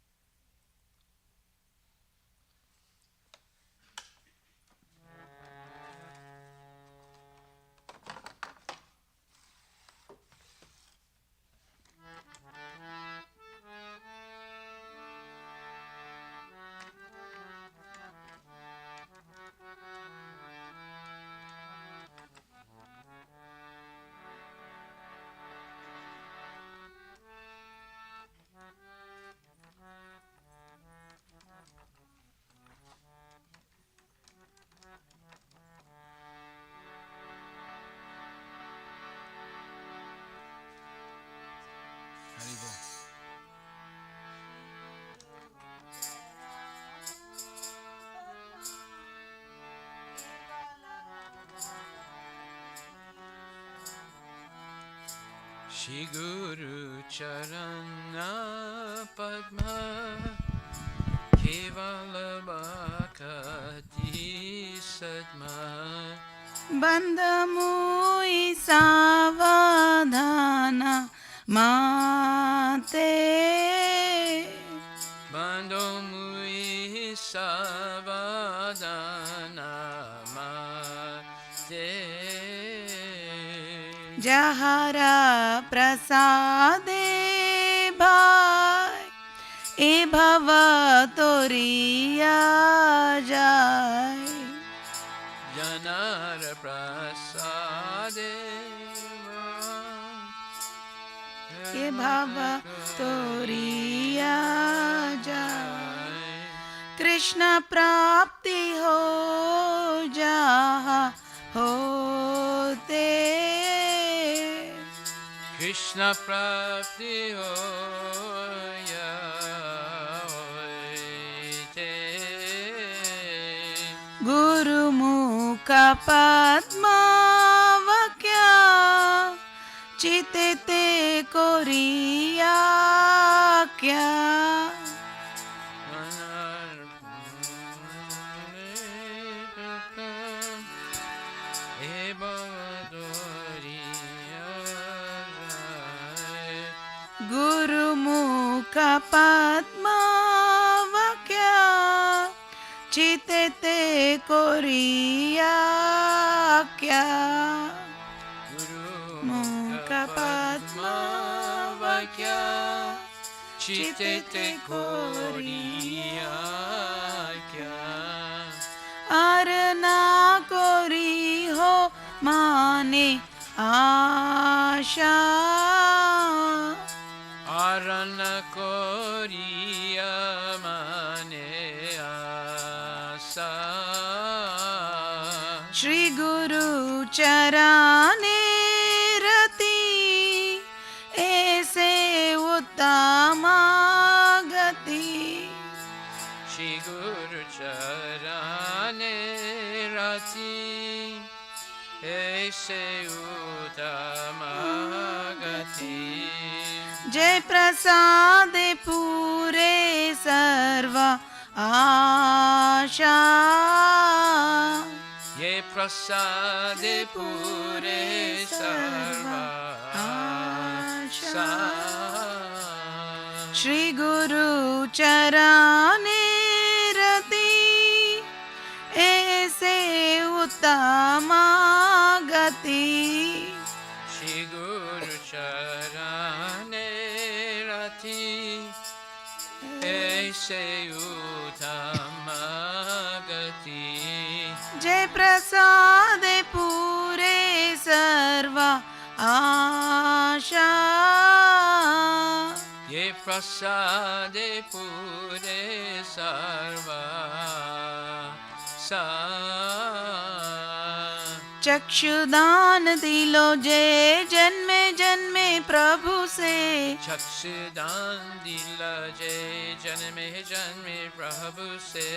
Shri Guru Charana Padma Kevala Bhakati Sadma Bandhamui savadhana mate Bando Mui Savadana Mate Jahara prasade bhai e bhava toriya jai Janar Prasade e bhava toriya jai Krishna prapti ho jaha hote Krishna Prapti Hoya Hoite Guru Mukha Padma Vakya Chitete Koriya Kya Manar Guru Mukha Padma Vakya Chitete Koriya Kya Mukha Padma Vakya Chitete Koriya Kya Arna Kori ho Mane Asha Arana Koriya Mane Asa Shri Guru Charane Rati Aise Uttama Gati Shri Guru Charane Rati Aise Uttama Gati Jai Prasad Pure Sarva Asha Ye Prasade Pure Sarva Asha Shri Guru Charane Rati Aise Uttama Gati Shri Guru Charane Rati Aise Uttama Gati Jai Prasad Pure Sarva Asha Ye Prasade Pure Sarva Sa चक्षुदान दिलो जय जन्मे जन्मे प्रभु से चक्षुदान दिला जय जन्मे जन्मे प्रभु से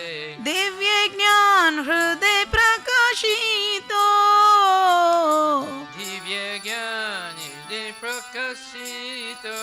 दिव्य ज्ञान हृदय प्रकाशितो दिव्य ज्ञान हृदय प्रकाशितो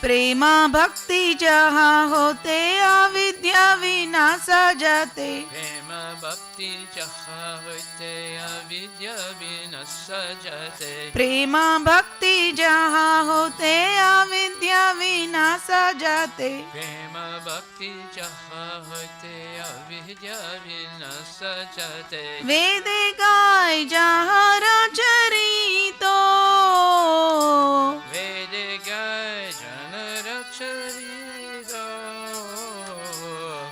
प्रेमा भक्ति जहाँ होते अविद्या विनाशा जाते प्रेम भक्ति जहाँ होते अविद्या विनाश जाते प्रेमा भक्ति जहाँ होते अविद्या विनाशा जाते प्रेम भक्ति जहाँ होते अविद्या विनाश जाते वेद गाय जहाँ रचरितो वेद गाय जन रचरितो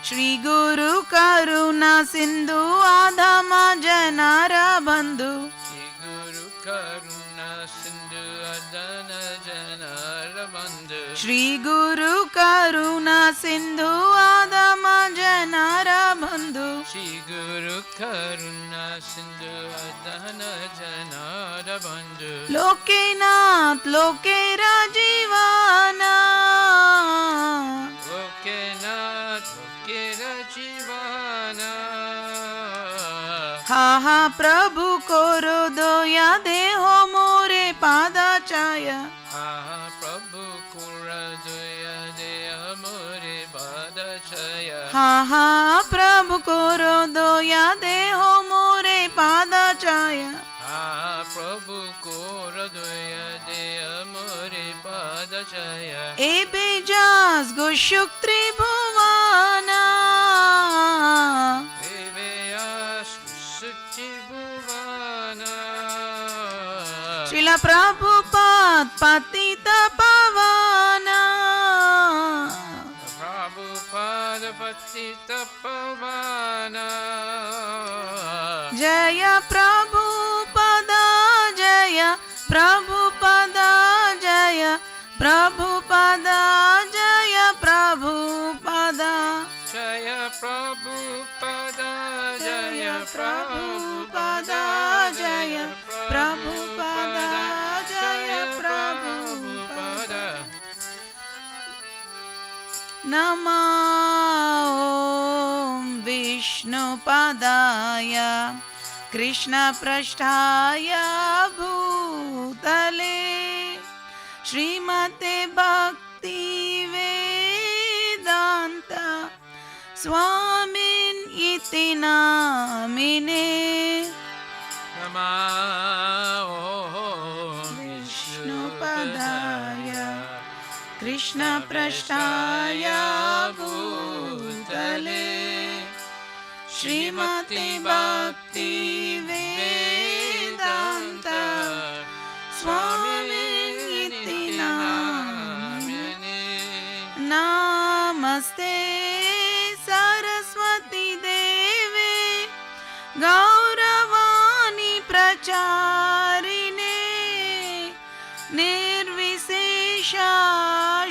श्री गुरु करुणा सिंधु आधम जनार बंधु श्री गुरु करुणा सिंधु अदन जनार बंधु श्री गुरु करुणा सिंधु आधम जनार बंधु श्री गुरु करुणा सिंधु अदन जनार बंधु लोके नाथ लोके राजीवाना लोके नाथ लोके रजीवाना हा हा प्रभु कोरो दया देहो मोरे पादा हा हा प्रभु कोरो दोया देहो मोरे पाद छाया प्रभु को हृदय देय मोरे पाद छाया ए बेजास गुशुक त्रिभुवना श्रीला प्रभुपाद पतित पावना प्रभुपाद पतित पावना जय प्रभुपद जय प्रभुपद जय प्रभुपद जय प्रभुपद जय प्रभुपद जय प्रभुपद जय प्रभुपद जय प्रभुपद नमो विष्णुपदाय कृष्णपृष्ठाय भूतले श्रीमते भक्ति वेदांत स्वामिन् इति नामिने नमो विष्णुपदाय कृष्णपृष्ठाय भूतले श्रीमते भक्ति वेदांत स्वामिन् इति नामिने नमस्ते सरस्वती देवे गौरवाणी प्रचारिणे निर्विशेष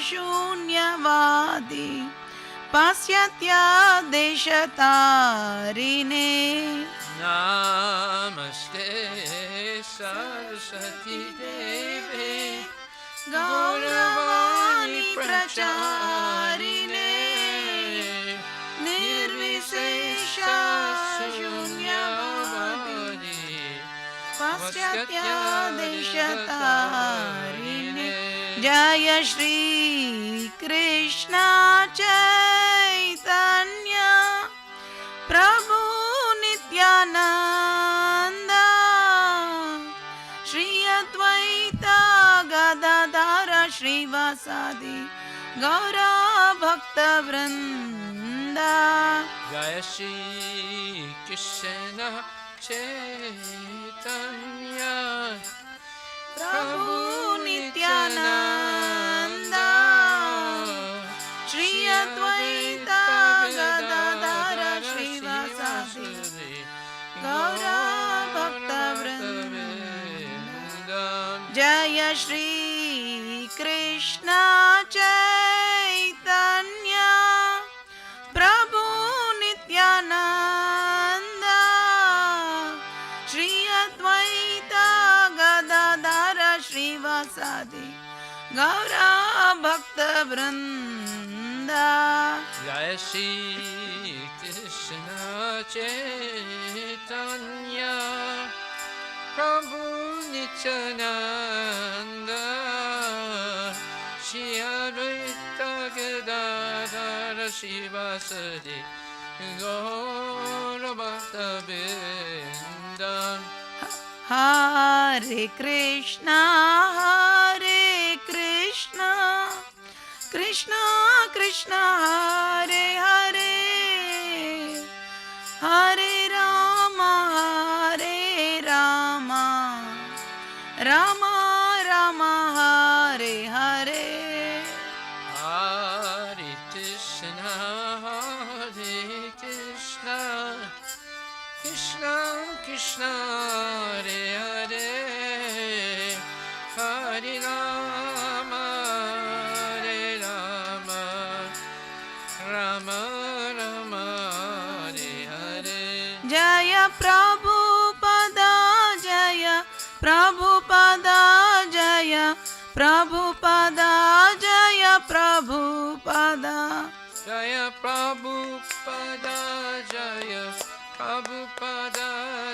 शून्यवादी पाश्चात्य देशतारिणे नमस्ते सरस्वती देवे गौरवाणी प्रचारिणे निर्विशेष शून्यवादी पाश्चात्य देशतारिणे जय श्री कृष्ण चैतन्य प्रभु नित्यानंद श्री अद्वैत गदाधर श्रीवासादि गौर भक्त वृंद जय श्री कृष्ण चैतन्य प्रभु नित्यानंद श्री अद्वैत गदाधर श्रीवासादि गौर भक्त वृंद जय श्री कृष्ण चैतन्य प्रभु नित्यानंद श्री अद्वैत गदाधर श्रीवासादि गौर भक्त वृंद जय श्री कृष्ण चैतन्य प्रभु नित्यानंद श्री अद्वैत गदाधर श्रीवासादि गौर भक्त वृंद हरे Krishna Krishna Krishna Hare Hare Hare Ram Ram Ram Hare Hare Hare Krishna, Krishna Krishna, Hare Hare, Hare Rama, Rama Rama, Hare Hare. जय प्रभुपदा जय प्रभुपदा जय प्रभुपदा जय Prabhupada Jaya Prabhupada, Jaya Prabhupada,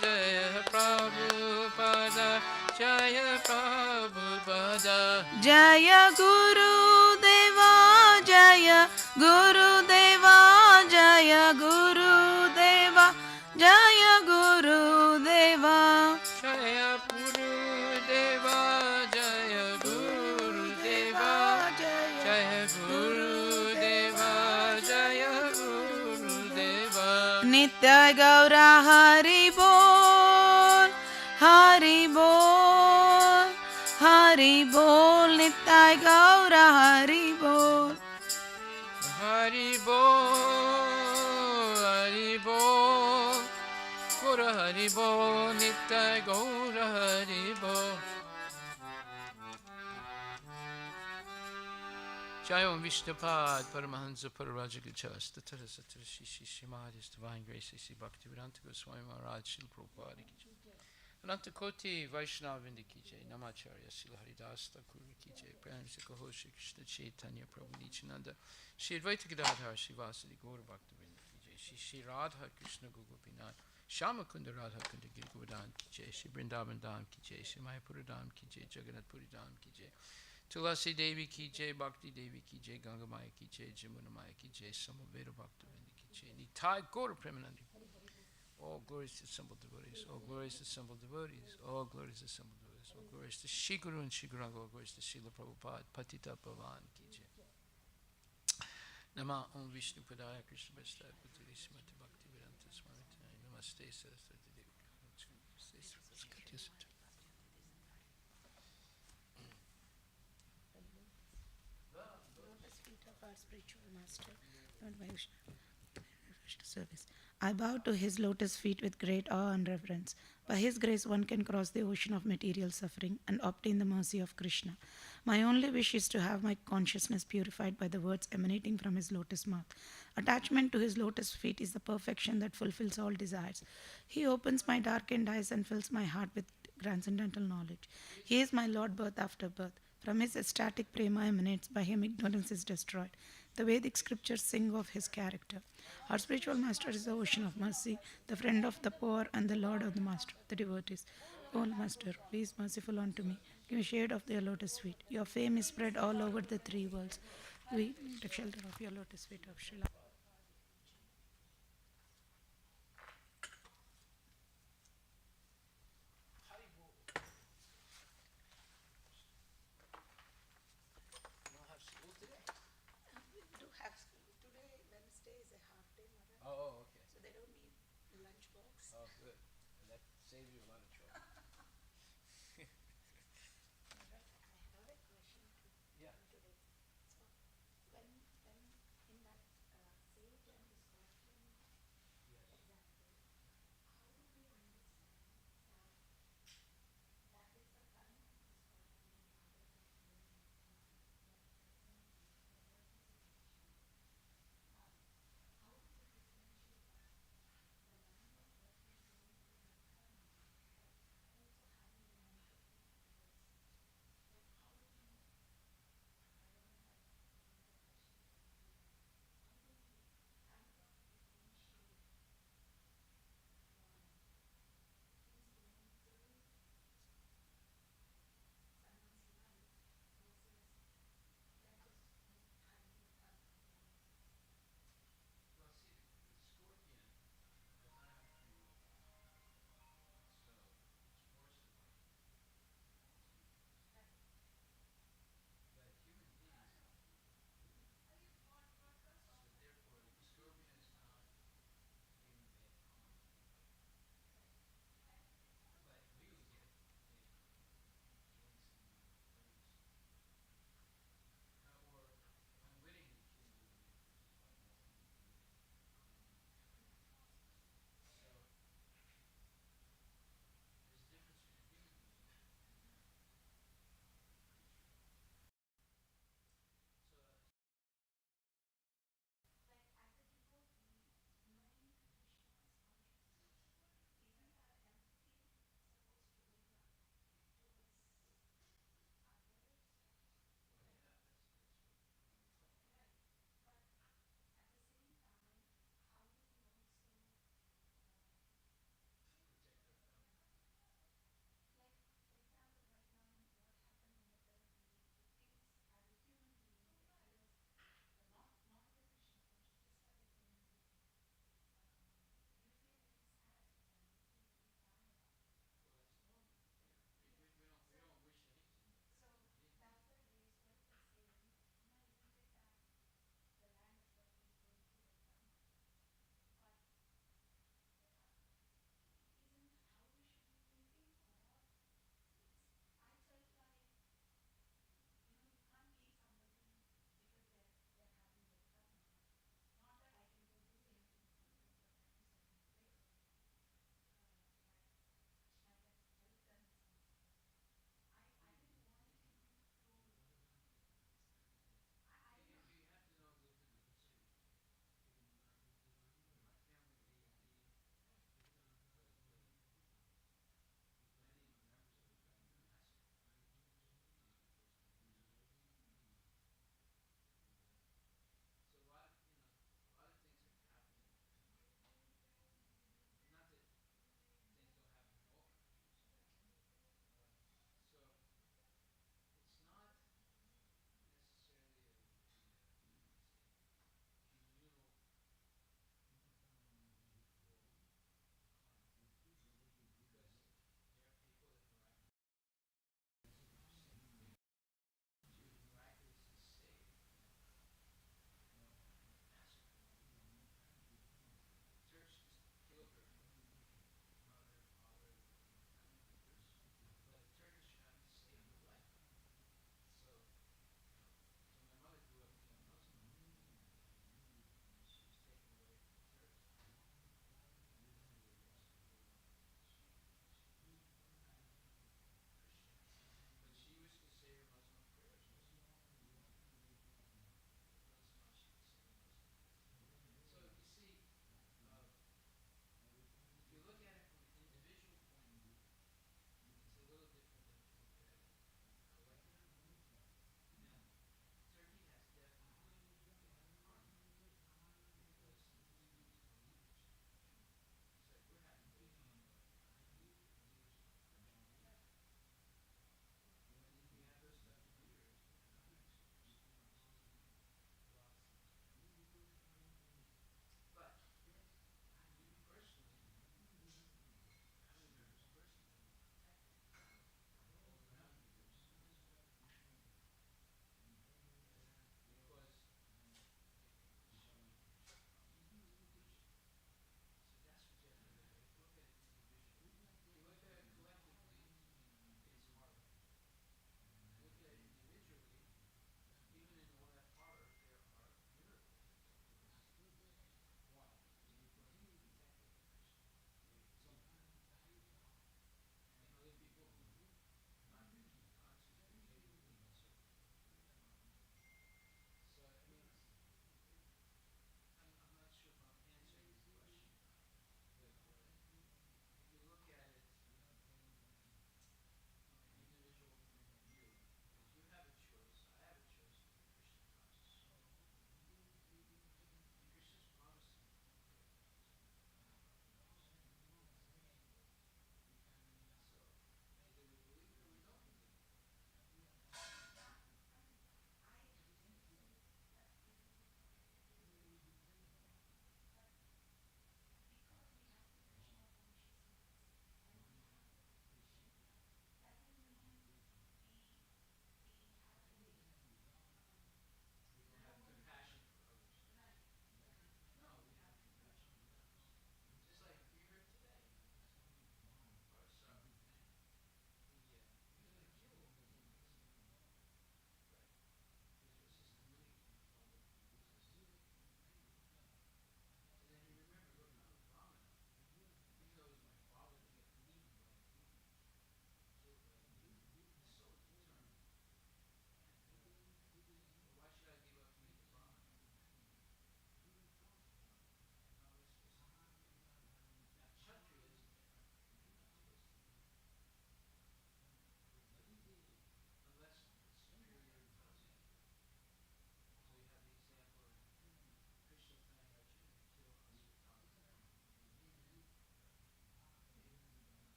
Jaya Prabhupada, Jaya Prabhupada. जय गुरुदेवा जय गुरुदेवा जय Nitya Gaura Hari Bol, Hari Bol, Hari Bol, Nitya Gaura Hari Bol. Hari Bol, Hari Bol, Gaura Hari Bol, Nitya Gaura Hari Bol. Jai Om Vishnupad Paramahansa Pararajagachas Tatara Satara Shishi Shimad His Divine Grace Sri Bhaktivedanta Goswami Maharaj Srila Prabhupada Ki Jai. Ananta Koti Vaishnava Vrinda Ki Jai. Namacharya Srila Haridas Thakur Ki Jai. Prem Sikho Shri Krishna Chaitanya Prabhu Nityananda Shri Advaita Gadadhar Shri Vasadi Gaur Bhakta Vrinda Ki Jai. Shri Radha Krishna Gopinath Shama Kunda Radha Kunda Gir Govardhan Ki Jai. Shri Vrindavan Dham Ki Jai. Shri Mayapura Dham Ki Jai. Jagannath Puri Dham Ki Jai. Tulasi Devi Ki Jai, Bhakti Devi Ki Jai, Ganga Maya Ki Jai, Jamuna Maya Ki Jai, Samaveda Bhakta Vrinda Ki Jai, Nitai Gaura Premanandi. All glories to simple devotees, all glories to simple devotees, all glories to simple devotees, all glories to Shri Guru and Shri Guranga, all glories to Srila Prabhupada, Patita Pavan Ki Jai. Nama Om Vishnu Padaya Krishna Vastaya Putri Srimati Bhakti Vedanta Swami Namaste Saraswati Devi. Our spiritual master, Lord Vaishnav, service. I bow to his lotus feet with great awe and reverence. By his grace, one can cross the ocean of material suffering and obtain the mercy of Krishna. My only wish is to have my consciousness purified by the words emanating from his lotus mouth. Attachment to his lotus feet is the perfection that fulfills all desires. He opens my darkened eyes and fills my heart with transcendental knowledge. He is my Lord birth after birth. From his ecstatic prema emanates, by him ignorance is destroyed. The Vedic scriptures sing of his character. Our spiritual master is the ocean of mercy, the friend of the poor and the lord of the master of the devotees. O Master, please merciful unto me. Give me shade of your lotus feet. Your fame is spread all over the three worlds. We take shelter of your lotus feet of Srila.